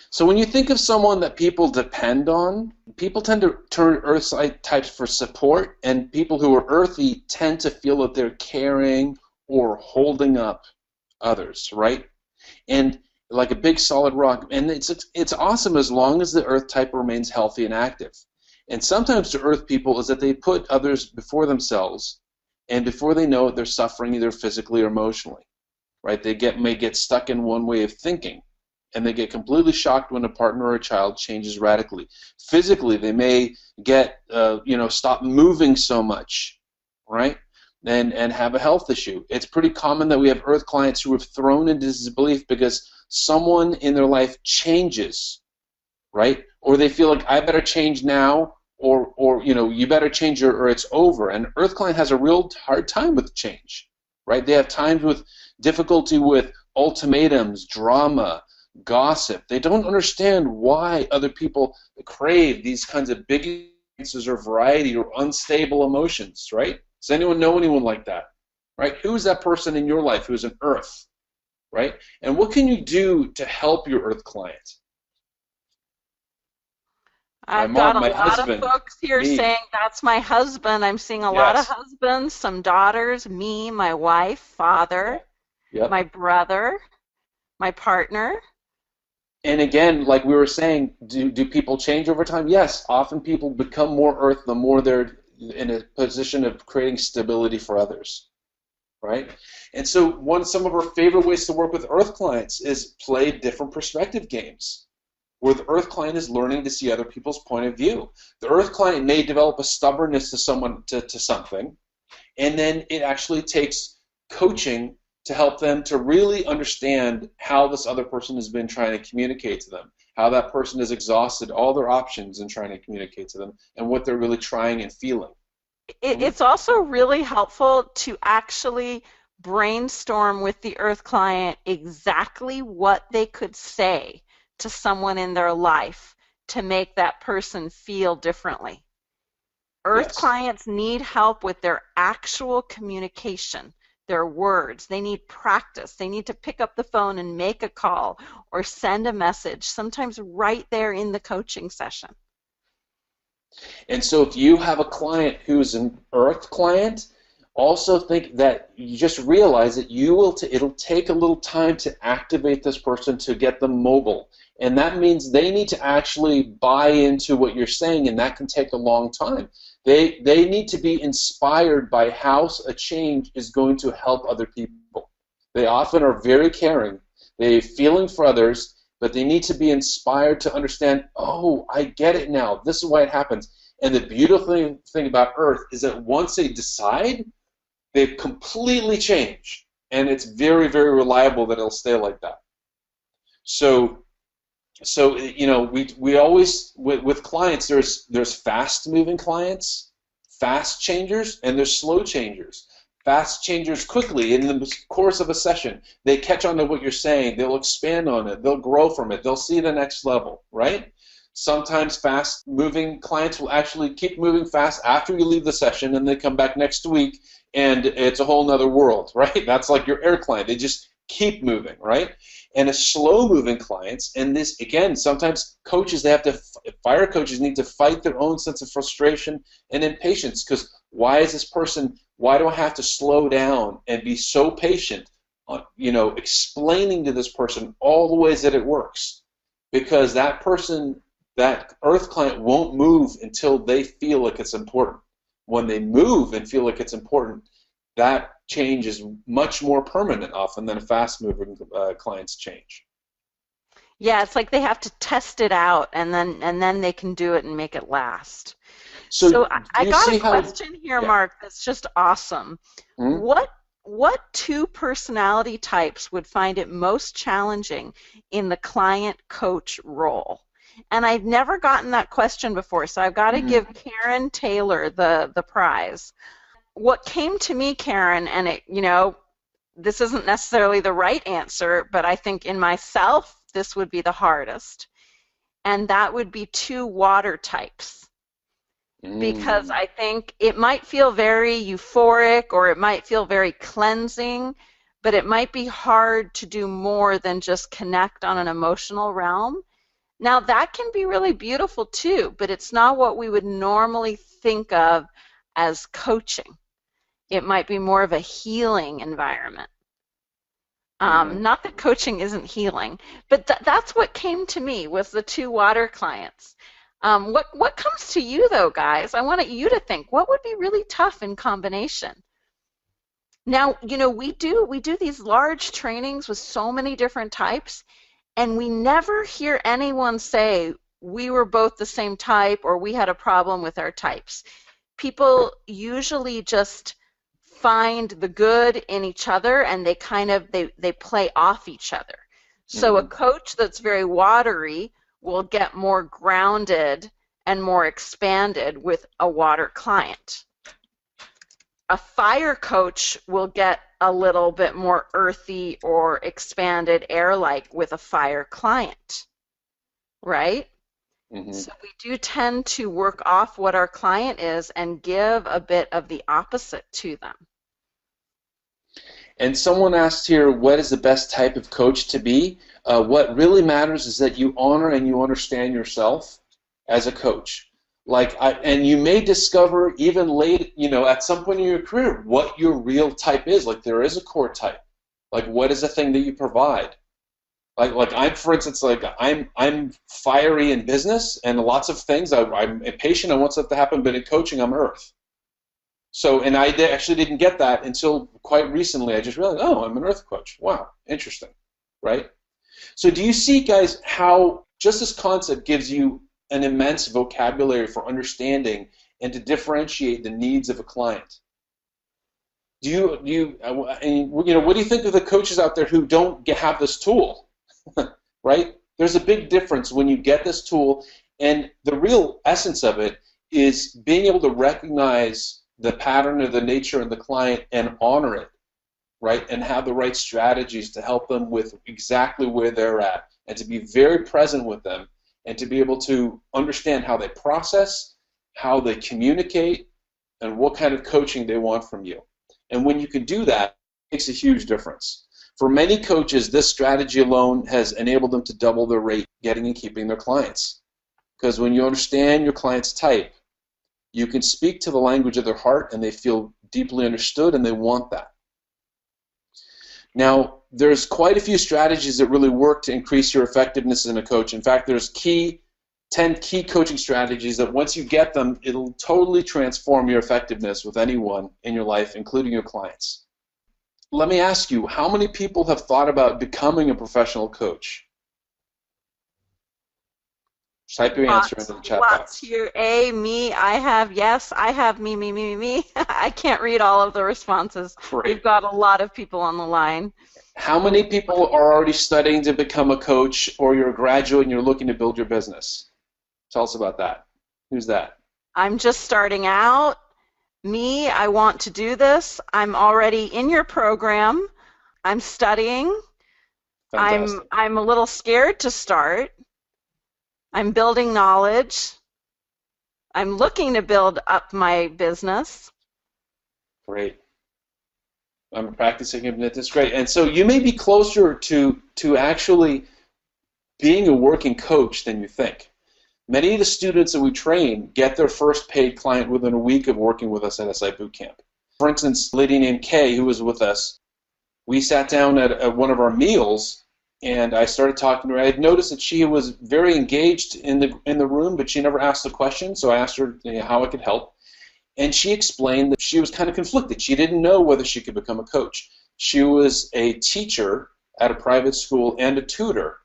So when you think of someone that people depend on, people tend to turn Earth types for support, and people who are earthy tend to feel that they're carrying or holding up others, right? And like a big solid rock. And it's awesome as long as the Earth type remains healthy and active. And sometimes to Earth people is that they put others before themselves, and before they know it, they're suffering either physically or emotionally, right? They may get stuck in one way of thinking, and they get completely shocked when a partner or a child changes radically. Physically, they may get, stop moving so much, right? And have a health issue. It's pretty common that we have Earth clients who have thrown into disbelief because someone in their life changes, right? Or they feel like, I better change now, or you better change or it's over. And Earth client has a real hard time with change, right? They have times with difficulty with ultimatums, drama, gossip. They don't understand why other people crave these kinds of big experiences or variety or unstable emotions, right? Does anyone know anyone like that? right? Who's that person in your life who's an earth, right? And what can you do to help your earth client? My I've got mom, a my lot of husband, folks here me. saying that's my husband. I'm seeing a lot of Yes. husbands, some daughters, me, my wife, Yeah. father, my Yep. brother, my partner. And again, like we were saying, do people change over time? Yes. Often people become more earth the more they're in a position of creating stability for others, right? And so some of our favorite ways to work with earth clients is play different perspective games, where the earth client is learning to see other people's point of view. The earth client may develop a stubbornness to something, and then it actually takes coaching to help them to really understand how this other person has been trying to communicate to them, how that person has exhausted all their options in trying to communicate to them, and what they're really trying and feeling. Mhm. It's also really helpful to actually brainstorm with the Earth client exactly what they could say to someone in their life to make that person feel differently. Earth Yes. clients need help with their actual communication, their words. They need practice. They need to pick up the phone and make a call or send a message, sometimes right there in the coaching session. And so if you have a client who's an earth client, also think that you just realize that it'll take a little time to activate this person to get them mobile. And that means they need to actually buy into what you're saying, and that can take a long time. They need to be inspired by how a change is going to help other people. They often are very caring. They're feeling for others, but they need to be inspired to understand, oh, I get it now. This is why it happens. And the beautiful thing about Earth is that once they decide, they completely change. And it's very, very reliable that it'll stay like that. So, we always, with clients, there's fast moving clients, fast changers, and there's slow changers. Fast changers quickly in the course of a session, they catch on to what you're saying, they'll expand on it, they'll grow from it, they'll see the next level, right? Sometimes fast moving clients will actually keep moving fast after you leave the session, and they come back next week and it's a whole nother world, right? That's like your air client. They just keep moving, right? And a slow moving clients, and this again, sometimes coaches, fire coaches need to fight their own sense of frustration and impatience, because why do I have to slow down and be so patient on, explaining to this person all the ways that it works? Because that earth client won't move until they feel like it's important. When they move and feel like it's important, that change is much more permanent often than a fast-moving client's change. Yeah, it's like they have to test it out and then they can do it and make it last. So So do I you got see a how? question here, Yeah. Mark, that's just awesome. Hmm? What two personality types would find it most challenging in the client coach role? And I've never gotten that question before, so I've got to Hmm. give Karen Taylor the prize. What came to me, Karen, and this isn't necessarily the right answer, but I think in myself this would be the hardest, and that would be two water types, because Mm. I think it might feel very euphoric or it might feel very cleansing, but it might be hard to do more than just connect on an emotional realm. Now, that can be really beautiful too, but it's not what we would normally think of as coaching. It might be more of a healing environment. Hmm. Not that coaching isn't healing, but that's what came to me was the two water clients. What comes to you though, guys? I want you to think what would be really tough in combination. Now, we do these large trainings with so many different types, and we never hear anyone say we were both the same type or we had a problem with our types. People usually just find the good in each other and they play off each other. So a Hmm. coach that's very watery will get more grounded and more expanded with a water client. A fire coach will get a little bit more earthy or expanded air-like with a fire client, right? Hmm. So we do tend to work off what our client is and give a bit of the opposite to them. And someone asked here, what is the best type of coach to be? What really matters is that you honor and you understand yourself as a coach. And you may discover even late, at some point in your career, what your real type is. Like there is a core type. Like what is the thing that you provide? Like I'm, for instance, like I'm fiery in business and lots of things. I'm impatient. I want stuff to happen, but in coaching, I'm Earth. So, and actually didn't get that until quite recently. I just realized, oh, I'm an Earth coach. Wow, interesting, right? So do you see, guys, how just this concept gives you an immense vocabulary for understanding and to differentiate the needs of a client? What do you think of the coaches out there who don't have this tool, right? There's a big difference when you get this tool, and the real essence of it is being able to recognize the pattern of the nature of the client and honor it, right? And have the right strategies to help them with exactly where they're at, and to be very present with them, and to be able to understand how they process, how they communicate, and what kind of coaching they want from you. And when you can do that, it makes a huge difference. For many coaches, this strategy alone has enabled them to double their rate getting and keeping their clients. Because when you understand your client's type, you can speak to the language of their heart, and they feel deeply understood, and they want that. Now, there's quite a few strategies that really work to increase your effectiveness as a coach. In fact, there's 10 key coaching strategies that once you get them, it'll totally transform your effectiveness with anyone in your life, including your clients. Let me ask you, how many people have thought about becoming a professional coach? Type your answer into the chat Lots box. here. A, me, I have, yes, I have, me. I can't read all of the responses. Great. We've got a lot of people on the line. How many people are already studying to become a coach, or you're a graduate and you're looking to build your business? Tell us about that. Who's that? I'm just starting out. Me, I want to do this. I'm already in your program. I'm studying. Fantastic. I'm a little scared to start. I'm building knowledge. I'm looking to build up my business. Great. I'm practicing hypnosis. Great. And so you may be closer to actually being a working coach than you think. Many of the students that we train get their first paid client within a week of working with us at SI Bootcamp. For instance, a lady named Kay, who was with us, we sat down at one of our meals, and I started talking to her. I had noticed that she was very engaged in the room, but she never asked the question, so I asked her how I could help. And she explained that she was kind of conflicted. She didn't know whether she could become a coach. She was a teacher at a private school and a tutor.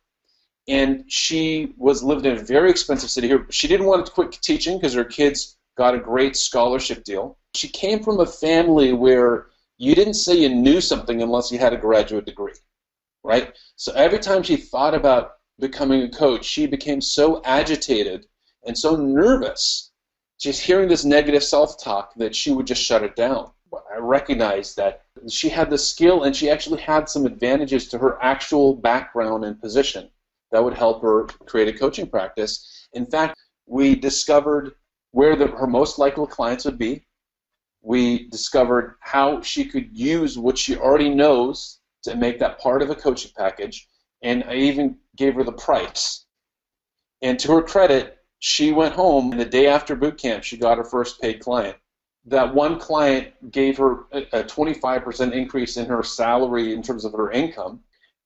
And she lived in a very expensive city here. She didn't want to quit teaching because her kids got a great scholarship deal. She came from a family where you didn't say you knew something unless you had a graduate degree, right? So every time she thought about becoming a coach, she became so agitated and so nervous just hearing this negative self-talk that she would just shut it down. I recognized that she had the skill, and she actually had some advantages to her actual background and position that would help her create a coaching practice. In fact, we discovered where her most likely clients would be. We discovered how she could use what she already knows to make that part of a coaching package, and I even gave her the price. And to her credit, she went home, and the day after boot camp, she got her first paid client. That one client gave her a 25% increase in her salary in terms of her income,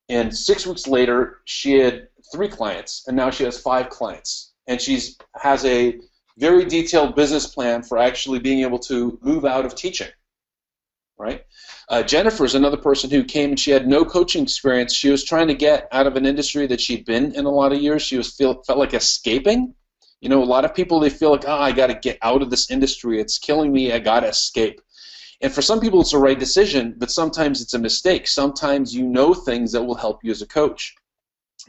and 6 weeks later, she had 3 clients, and now she has 5 clients. And she has a very detailed business plan for actually being able to move out of teaching, right? Jennifer is another person who came and she had no coaching experience. She was trying to get out of an industry that she'd been in a lot of years. She felt like escaping. A lot of people, they feel like, I got to get out of this industry. It's killing me. I got to escape. And for some people, it's the right decision, but sometimes it's a mistake. Sometimes you know things that will help you as a coach.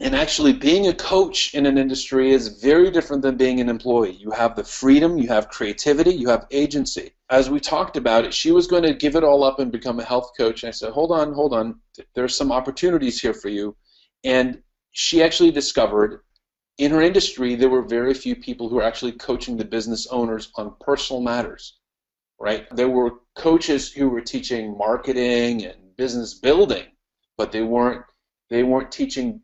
And actually, being a coach in an industry is very different than being an employee. You have the freedom, you have creativity, you have agency. As we talked about it, she was going to give it all up and become a health coach. And I said, hold on. There's some opportunities here for you. And she actually discovered in her industry there were very few people who were actually coaching the business owners on personal matters, right? There were coaches who were teaching marketing and business building, but they weren't teaching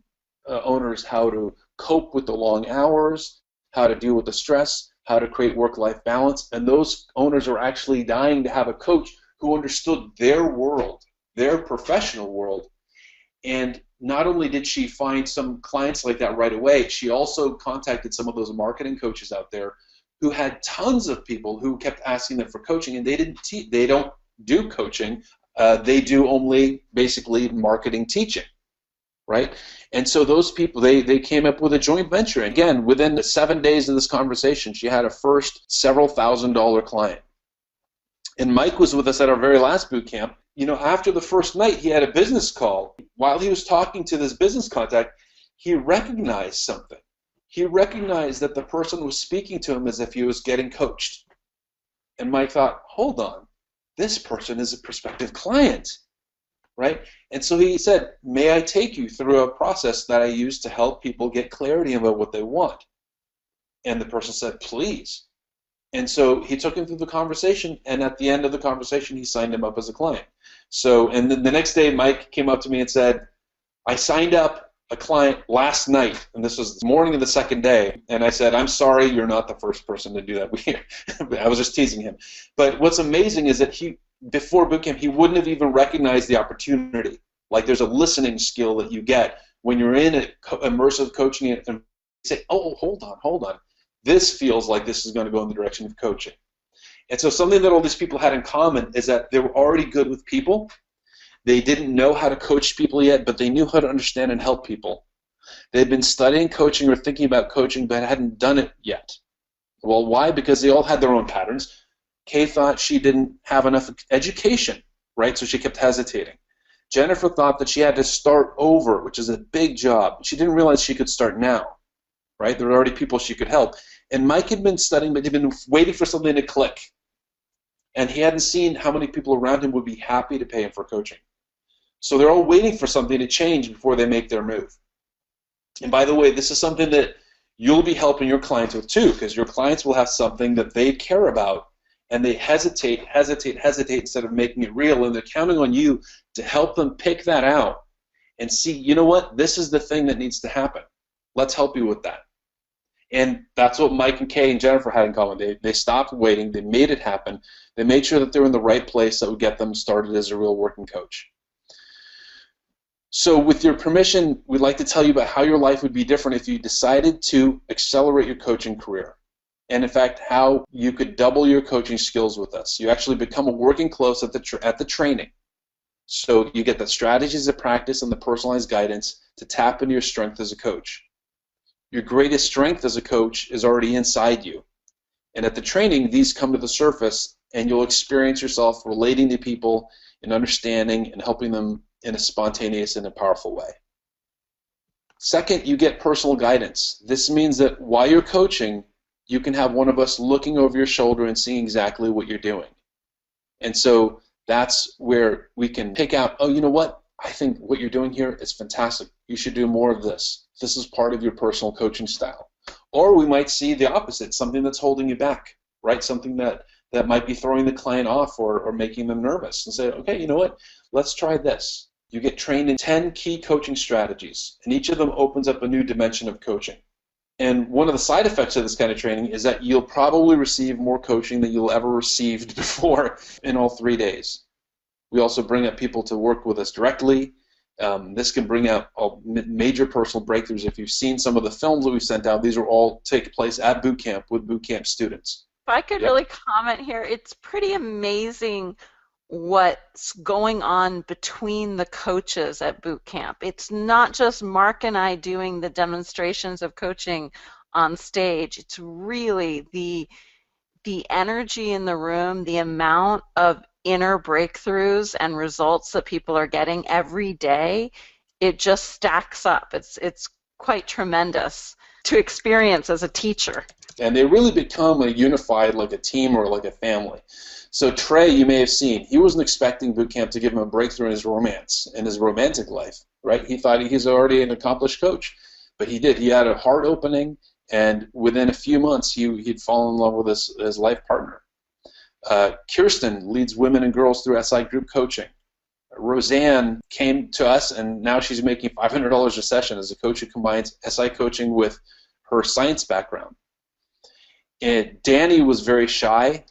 owners how to cope with the long hours, how to deal with the stress, how to create work-life balance, and those owners are actually dying to have a coach who understood their world, their professional world. And not only did she find some clients like that right away, she also contacted some of those marketing coaches out there who had tons of people who kept asking them for coaching, and they don't do coaching. They do only basically marketing teaching, right? And so those people, they came up with a joint venture. Again, within the 7 days of this conversation, she had a first several $1,000 client. And Mike was with us at our very last boot camp. After the first night, he had a business call. While he was talking to this business contact, he recognized something. He recognized that the person was speaking to him as if he was getting coached. And Mike thought, hold on, this person is a prospective client, right? And so he said, may I take you through a process that I use to help people get clarity about what they want? And the person said, please. And so he took him through the conversation, and at the end of the conversation, he signed him up as a client. So, and then the next day, Mike came up to me and said, I signed up a client last night, and this was the morning of the second day, and I said, I'm sorry, you're not the first person to do that. I was just teasing him. But what's amazing is that before bootcamp, he wouldn't have even recognized the opportunity. Like there's a listening skill that you get when you're in immersive coaching and you say, oh, hold on. This feels like this is going to go in the direction of coaching. And so something that all these people had in common is that they were already good with people. They didn't know how to coach people yet, but they knew how to understand and help people. They'd been studying coaching or thinking about coaching, but hadn't done it yet. Well, why? Because they all had their own patterns. Kay thought she didn't have enough education, right? So she kept hesitating. Jennifer thought that she had to start over, which is a big job. She didn't realize she could start now, right? There were already people she could help. And Mike had been studying, but he'd been waiting for something to click. And he hadn't seen how many people around him would be happy to pay him for coaching. So they're all waiting for something to change before they make their move. And by the way, this is something that you'll be helping your clients with too, because your clients will have something that they care about, and they hesitate instead of making it real, and they're counting on you to help them pick that out and see, you know what, this is the thing that needs to happen. Let's help you with that. And that's what Mike and Kay and Jennifer had in common. They stopped waiting. They made it happen. They made sure that they were in the right place that would get them started as a real working coach. So with your permission, we'd like to tell you about how your life would be different if you decided to accelerate your coaching career. And in fact, how you could double your coaching skills with us. You actually become a working close at the training. So you get the strategies of practice and the personalized guidance to tap into your strength as a coach. Your greatest strength as a coach is already inside you. And at the training, these come to the surface, and you'll experience yourself relating to people and understanding and helping them in a spontaneous and a powerful way. Second, you get personal guidance. This means that while you're coaching, you can have one of us looking over your shoulder and seeing exactly what you're doing. And so that's where we can pick out, oh, you know what? I think what you're doing here is fantastic. You should do more of this. This is part of your personal coaching style. Or we might see the opposite, something that's holding you back, right? Something that might be throwing the client off or making them nervous, and say, okay, you know what? Let's try this. You get trained in 10 key coaching strategies, and each of them opens up a new dimension of coaching. And one of the side effects of this kind of training is that you'll probably receive more coaching than you'll ever received before in all 3 days. We also bring up people to work with us directly. This can bring out major personal breakthroughs. If you've seen some of the films that we've sent out, these are all take place at boot camp with boot camp students. If I could really comment here, it's pretty amazing what's going on between the coaches at boot camp. It's not just Mark and I doing the demonstrations of coaching on stage. It's really the energy in the room, the amount of inner breakthroughs and results that people are getting every day. It just stacks up. It's quite tremendous to experience as a teacher. And they really become a unified, like a team or like a family. So Trey, you may have seen, he wasn't expecting boot camp to give him a breakthrough in his romance, in his romantic life, right? He thought he's already an accomplished coach, but he did. He had a heart opening, and within a few months, he'd fallen in love with his life partner. Kirsten leads women and girls through SI group coaching. Roseanne came to us, and now she's making $500 a session as a coach who combines SI coaching with her science background. And Danny was very shy,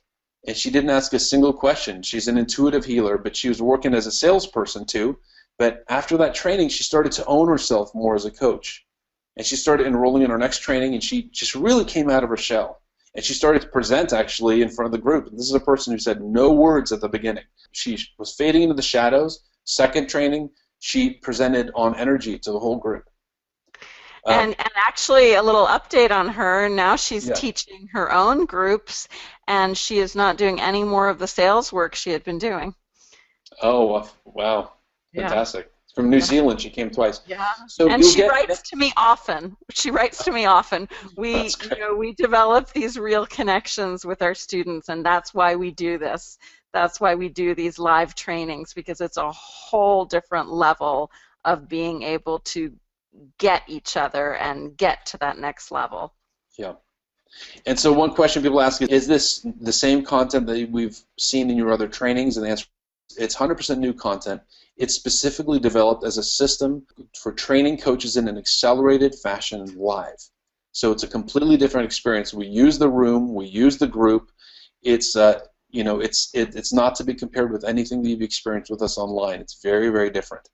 and she didn't ask a single question. She's an intuitive healer, but she was working as a salesperson too. But after that training, she started to own herself more as a coach. And she started enrolling in our next training, and she just really came out of her shell. And she started to present, actually, in front of the group. This is a person who said no words at the beginning. She was fading into the shadows. Second training, she presented on energy to the whole group. And actually, a little update on her. Now she's Yeah. teaching her own groups, and she is not doing any more of the sales work she had been doing. Oh, wow. Yeah. Fantastic. From New Yeah. Zealand, she came twice. Yeah, So and you'll she get, writes to me often. She writes to me often. that's We, great. we develop these real connections with our students, and that's why we do this. That's why we do these live trainings, because it's a whole different level of being able to get each other and get to that next level. Yeah. And so one question people ask is this the same content that we've seen in your other trainings? And the answer is it's 100% new content. It's specifically developed as a system for training coaches in an accelerated fashion live. So it's a completely different experience. We use the room, we use the group. It's it's not to be compared with anything that you've experienced with us online. It's very, very different.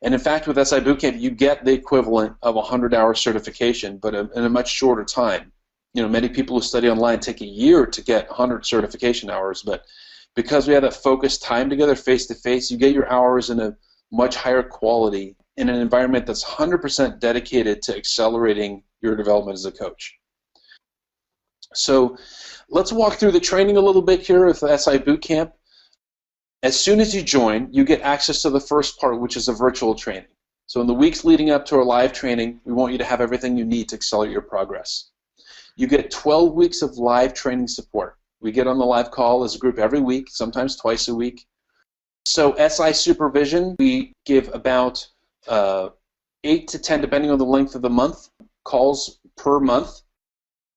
And in fact, with SI Bootcamp, you get the equivalent of a 100-hour certification, but in a much shorter time. Many people who study online take a year to get 100 certification hours, but because we have that focused time together face-to-face, you get your hours in a much higher quality in an environment that's 100% dedicated to accelerating your development as a coach. So let's walk through the training a little bit here with SI Bootcamp. As soon as you join, you get access to the first part, which is a virtual training. So in the weeks leading up to our live training, we want you to have everything you need to accelerate your progress. You get 12 weeks of live training support. We get on the live call as a group every week, sometimes twice a week. So SI supervision, we give about 8 to 10, depending on the length of the month, calls per month.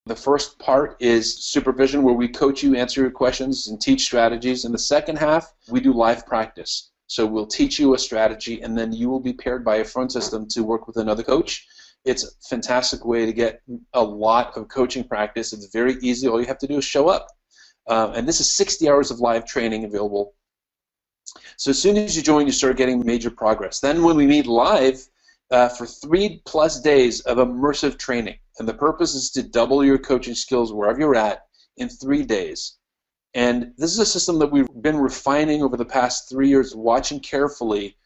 The first part is supervision, where we coach you, answer your questions, and teach strategies. In the second half, we do live practice. So we'll teach you a strategy, and then you will be paired by a phone system to work with another coach. It's a fantastic way to get a lot of coaching practice. It's very easy. All you have to do is show up. And this is 60 hours of live training available. So as soon as you join, you start getting major progress. Then when we meet live, for 3+ days of immersive training. And the purpose is to double your coaching skills wherever you're at in 3 days. And this is a system that we've been refining over the past 3 years, watching carefully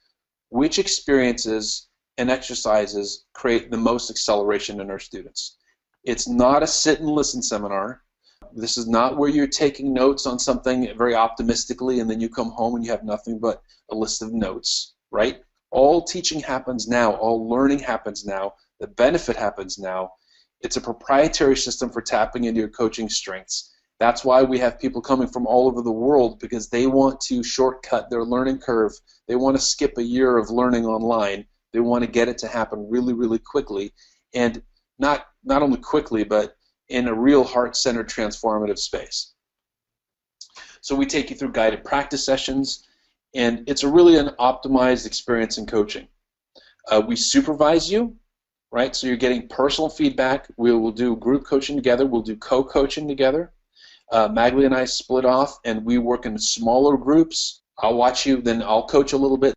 which experiences and exercises create the most acceleration in our students. It's not a sit and listen seminar. This is not where you're taking notes on something very optimistically and then you come home and you have nothing but a list of notes, right? All teaching happens now. All learning happens now. The benefit happens now. It's a proprietary system for tapping into your coaching strengths. That's why we have people coming from all over the world, because they want to shortcut their learning curve. They want to skip a year of learning online. They want to get it to happen really, really quickly, and not only quickly, but in a real heart-centered transformative space. So we take you through guided practice sessions, and it's really an optimized experience in coaching. We supervise you, right? So you're getting personal feedback. We will do group coaching together. We'll do co-coaching together. Magley and I split off, and we work in smaller groups. I'll watch you, then I'll coach a little bit,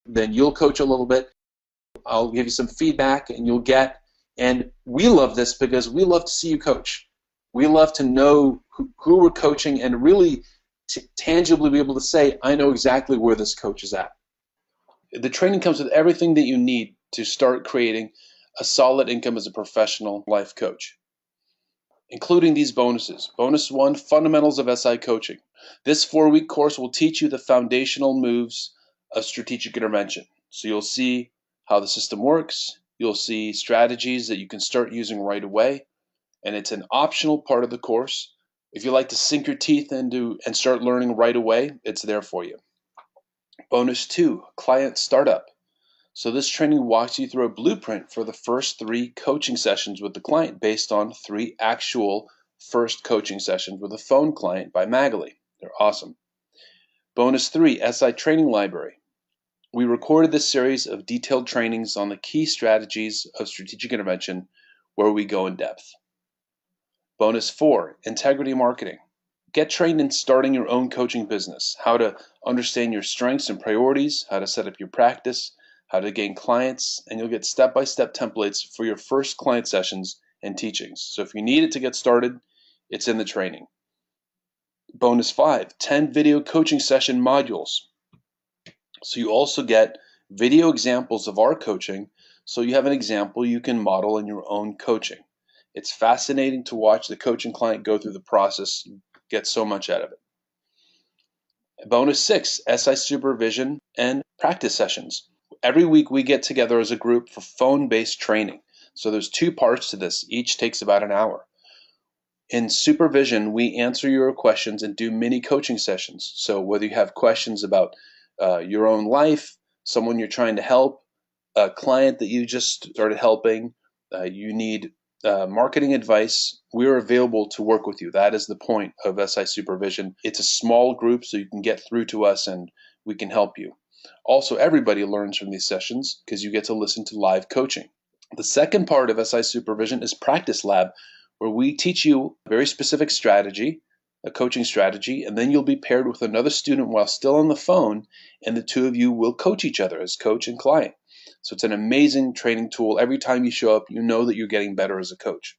then you'll coach a little bit. I'll give you some feedback, and you'll get. And we love this because we love to see you coach. We love to know who we're coaching and really tangibly be able to say, I know exactly where this coach is at. The training comes with everything that you need to start creating a solid income as a professional life coach, including these bonuses. Bonus 1, Fundamentals of SI Coaching. This 4-week course will teach you the foundational moves of strategic intervention. So you'll see how the system works. You'll see strategies that you can start using right away. And it's an optional part of the course. If you like to sink your teeth into and start learning right away, it's there for you. Bonus 2, Client Startup. So this training walks you through a blueprint for the first 3 coaching sessions with the client based on 3 actual first coaching sessions with a phone client by Magley. They're awesome. Bonus 3, SI Training Library. We recorded this series of detailed trainings on the key strategies of strategic intervention where we go in depth. Bonus 4, integrity marketing. Get trained in starting your own coaching business, how to understand your strengths and priorities, how to set up your practice, how to gain clients, and you'll get step-by-step templates for your first client sessions and teachings. So if you need it to get started, it's in the training. Bonus 5, 10 video coaching session modules. So you also get video examples of our coaching, so you have an example you can model in your own coaching. It's fascinating to watch the coaching client go through the process. You get so much out of it. Bonus 6, SI supervision and practice sessions. Every week we get together as a group for phone-based training. So there's 2 parts to this. Each takes about an hour. In supervision, we answer your questions and do mini coaching sessions. So whether you have questions about your own life, someone you're trying to help, a client that you just started helping, you need marketing advice, we're available to work with you. That is the point of SI supervision. It's a small group, so you can get through to us and we can help you. Also, everybody learns from these sessions because you get to listen to live coaching. The second part of SI supervision is practice lab, where we teach you a very specific strategy, a coaching strategy, and then you'll be paired with another student while still on the phone, and the two of you will coach each other as coach and client. So it's an amazing training tool. Every time you show up, you know that you're getting better as a coach.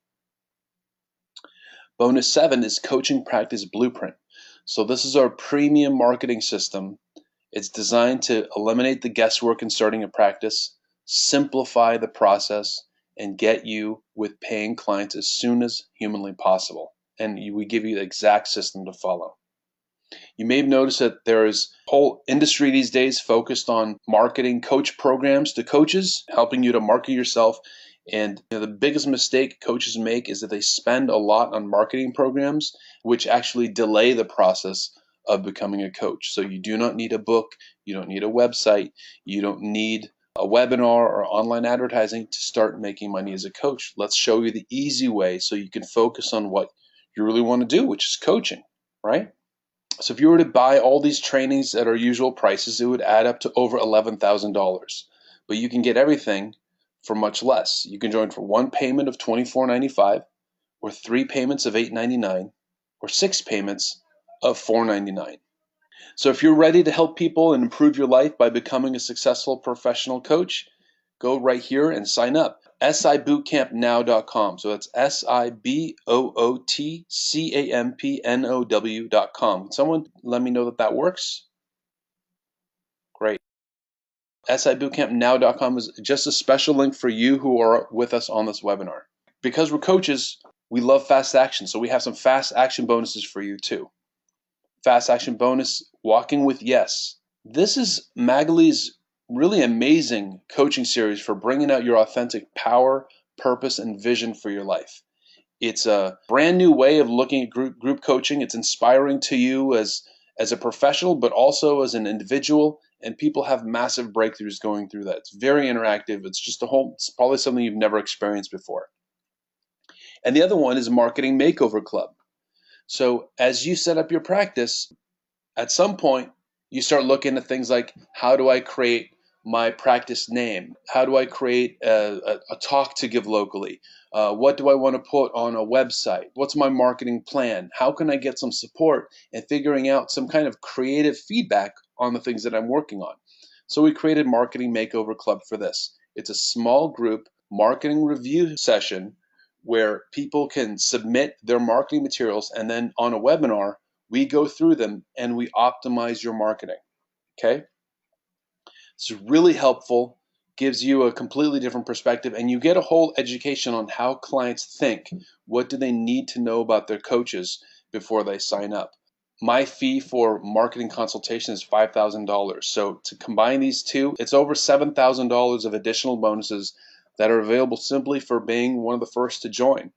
Bonus 7 is Coaching Practice Blueprint. So this is our premium marketing system. It's designed to eliminate the guesswork in starting a practice, simplify the process, and get you with paying clients as soon as humanly possible. And we give you the exact system to follow. You may have noticed that there is a whole industry these days focused on marketing coach programs to coaches, helping you to market yourself. And the biggest mistake coaches make is that they spend a lot on marketing programs, which actually delay the process of becoming a coach. So you do not need a book, you don't need a website, you don't need a webinar or online advertising to start making money as a coach. Let's show you the easy way so you can focus on what you really want to do, which is coaching, right? So if you were to buy all these trainings at our usual prices, it would add up to over $11,000. But you can get everything for much less. You can join for one payment of $24.95, or 3 payments of $8.99, or 6 payments of $4.99. So if you're ready to help people and improve your life by becoming a successful professional coach, go right here and sign up. SIBootcampNow.com. So that's SIBOOTCAMPNOW.com. Can someone let me know that that works? Great. SIBootcampNow.com is just a special link for you who are with us on this webinar. Because we're coaches, we love fast action. So we have some fast action bonuses for you too. Fast action bonus, Walking with Yes. This is Magali's really amazing coaching series for bringing out your authentic power, purpose, and vision for your life. It's a brand new way of looking at group coaching. It's inspiring to you as a professional, but also as an individual, and people have massive breakthroughs going through that. It's very interactive. It's probably something you've never experienced before. And the other one is Marketing Makeover Club. So as you set up your practice, at some point, you start looking at things like, how do I create my practice name? How do I create a talk to give locally? What do I want to put on a website? What's my marketing plan? How can I get some support and figuring out some kind of creative feedback on the things that I'm working on? So we created Marketing Makeover Club for this. It's a small group marketing review session where people can submit their marketing materials, and then on a webinar, we go through them and we optimize your marketing, okay? It's really helpful, gives you a completely different perspective, and you get a whole education on how clients think. What do they need to know about their coaches before they sign up? My fee for marketing consultation is $5,000. So to combine these two, it's over $7,000 of additional bonuses that are available simply for being one of the first to join.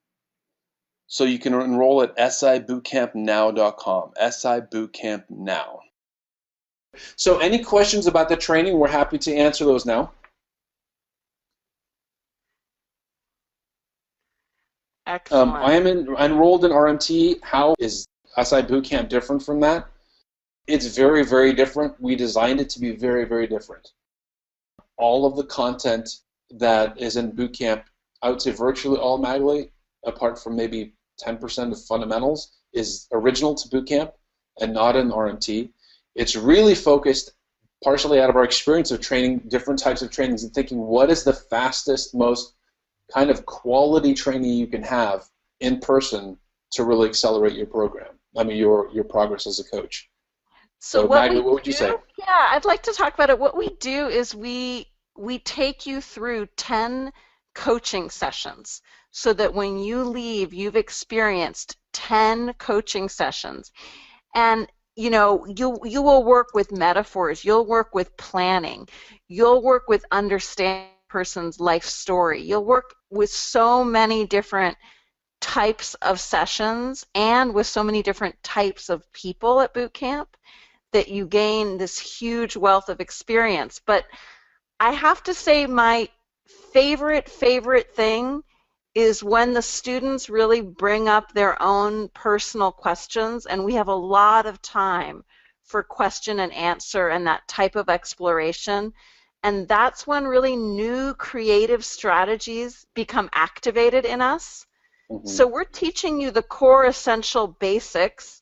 So you can enroll at SIBootcampNow.com, SIBootcampNow. So any questions about the training, we're happy to answer those now. Excellent. I am enrolled in RMT. How is SI Bootcamp different from that? It's very, very different. We designed it to be very, very different. all of the content that is in boot camp, I would say virtually automatically, apart from maybe 10% of fundamentals, is original to boot camp and not in RMT. It's really focused partially out of our experience of training different types of trainings and thinking what is the fastest, most kind of quality training you can have in person to really accelerate your program. I mean, your progress as a coach. So So, what Maggie, we what would you do, say? yeah, I'd like to talk about it. What we do is we take you through 10 coaching sessions so that when you leave, you've experienced 10 coaching sessions. And you will work with metaphors, you'll work with planning, you'll work with understanding a person's life story. You'll work with so many different types of sessions and with so many different types of people at boot camp that you gain this huge wealth of experience. But I have to say my favorite thing is when the students really bring up their own personal questions, and we have a lot of time for question and answer and that type of exploration. And that's when really new creative strategies become activated in us. Hmm. So we're teaching you the core essential basics,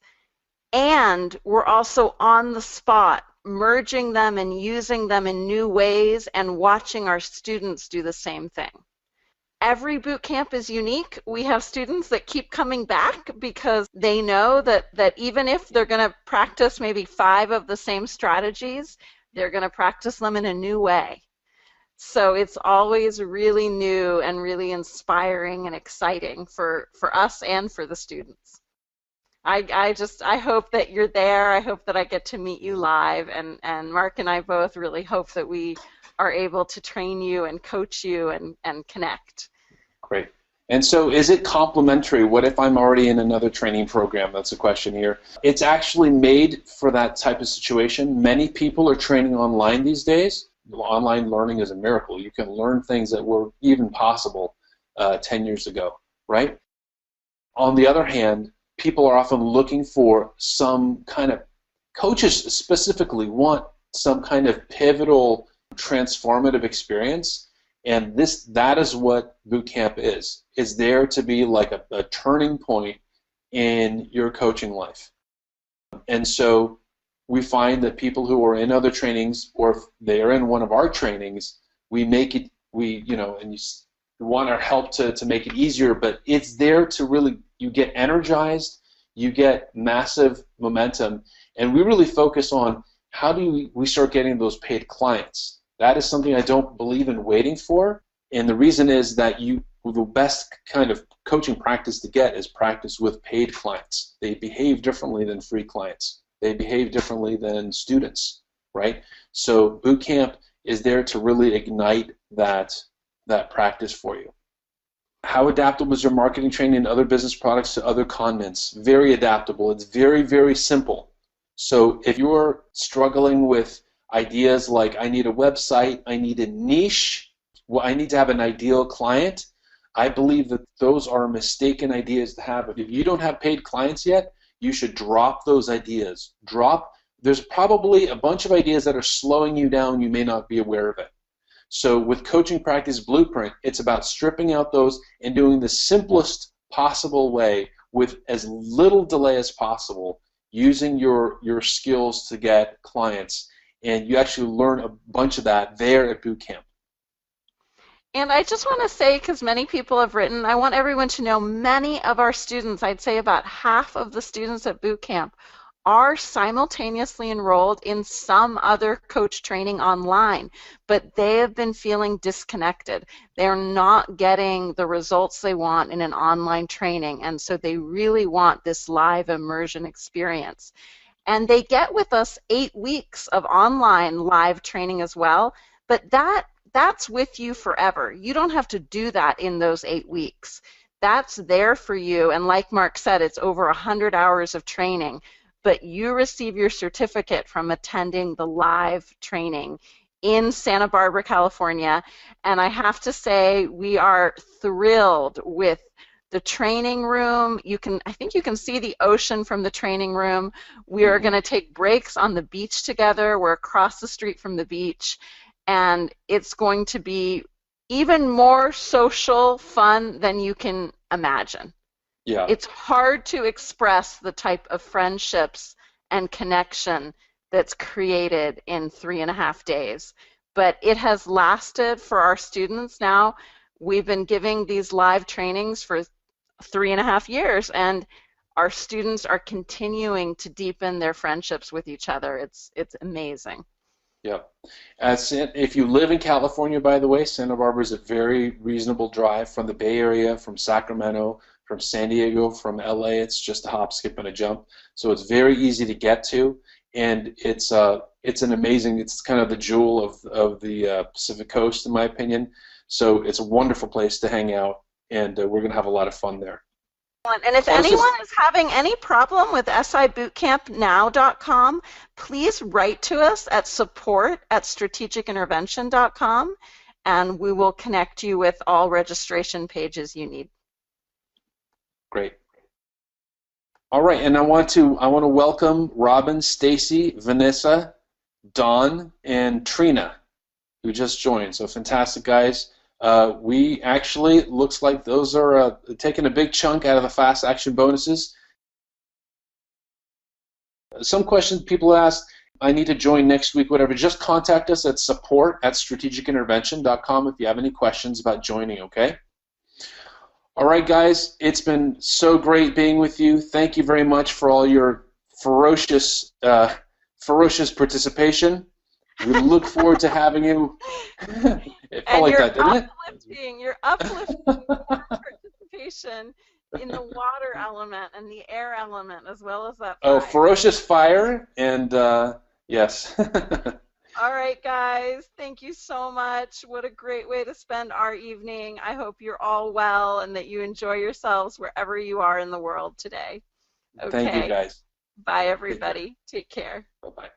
and we're also on the spot merging them and using them in new ways and watching our students do the same thing. Every boot camp is unique. We have students that keep coming back because they know that even if they're going to practice maybe 5 of the same strategies, they're going to practice them in a new way. So it's always really new and really inspiring and exciting for us and for the students. I hope that you're there. I hope that I get to meet you live, and Mark and I both really hope that we are able to train you and coach you and connect. Great. And so is it complementary? What if I'm already in another training program? That's a question here. It's actually made for that type of situation. Many people are training online these days. Online learning is a miracle. You can learn things that were even possible 10 years ago, right? On the other hand, people are often looking for some kind of, coaches specifically want some kind of pivotal, transformative experience, and that is what boot camp is. It's there to be like a turning point in your coaching life. And so we find that people who are in other trainings, or if they are in one of our trainings, we make it, and you want our help to make it easier, but it's there to really, you get energized, you get massive momentum, and we really focus on how do we start getting those paid clients. That is something I don't believe in waiting for, and the reason is that the best kind of coaching practice to get is practice with paid clients. They behave differently than free clients. They behave differently than students, right? So boot camp is there to really ignite that practice for you. How adaptable is your marketing training and other business products to other condiments? Very adaptable. It's very, very simple. So if you're struggling with ideas like I need a website, I need a niche, well, I need to have an ideal client, I believe that those are mistaken ideas to have. If you don't have paid clients yet, you should drop those ideas. There's probably a bunch of ideas that are slowing you down. You may not be aware of it. So with Coaching Practice Blueprint, it's about stripping out those and doing the simplest possible way with as little delay as possible, using your skills to get clients. And you actually learn a bunch of that there at boot camp. And I just want to say, because many people have written, I want everyone to know many of our students, I'd say about half of the students at boot camp, are simultaneously enrolled in some other coach training online, but they have been feeling disconnected. They're not getting the results they want in an online training, and so they really want this live immersion experience. And they get with us 8 weeks of online live training as well, but that's with you forever. You don't have to do that in those 8 weeks. That's there for you, and like Mark said, it's over 100 hours of training, but you receive your certificate from attending the live training in Santa Barbara, California, and I have to say we are thrilled with the training room. I think you can see the ocean from the training room. We are going to take breaks on the beach together. We're across the street from the beach, and it's going to be even more social fun than you can imagine. Yeah. It's hard to express the type of friendships and connection that's created in 3.5 days, but it has lasted for our students now. We've been giving these live trainings for 3.5 years, and our students are continuing to deepen their friendships with each other. It's amazing. Yeah. If you live in California, by the way, Santa Barbara is a very reasonable drive from the Bay Area, from Sacramento, from San Diego, from LA. It's just a hop, skip, and a jump. So it's very easy to get to, and it's an amazing. It's kind of the jewel of the Pacific Coast, in my opinion. So it's a wonderful place to hang out, and we're gonna have a lot of fun there. And if So I was anyone just is having any problem with sibootcampnow.com, please write to us at support@strategicintervention.com, and we will connect you with all registration pages you need. great. All right, and I want to welcome Robin, Stacy, Vanessa, Dawn, and Trina, who just joined. So fantastic, guys. We actually, looks like those are taking a big chunk out of the fast action bonuses. Some questions people ask, I need to join next week, whatever. Just contact us at support@strategicintervention.com if you have any questions about joining, okay? All right, guys, it's been so great being with you. Thank you very much for all your ferocious participation. We look forward to having you. It felt And like that, didn't you're uplifting it? our participation in the water element and the air element as well as that Oh, fire. ferocious fire, and yes. All right, guys, thank you so much. What a great way to spend our evening. I hope you're all well and that you enjoy yourselves wherever you are in the world today. Thank you, Okay, guys. bye, Take care. everybody. Take care. Bye-bye.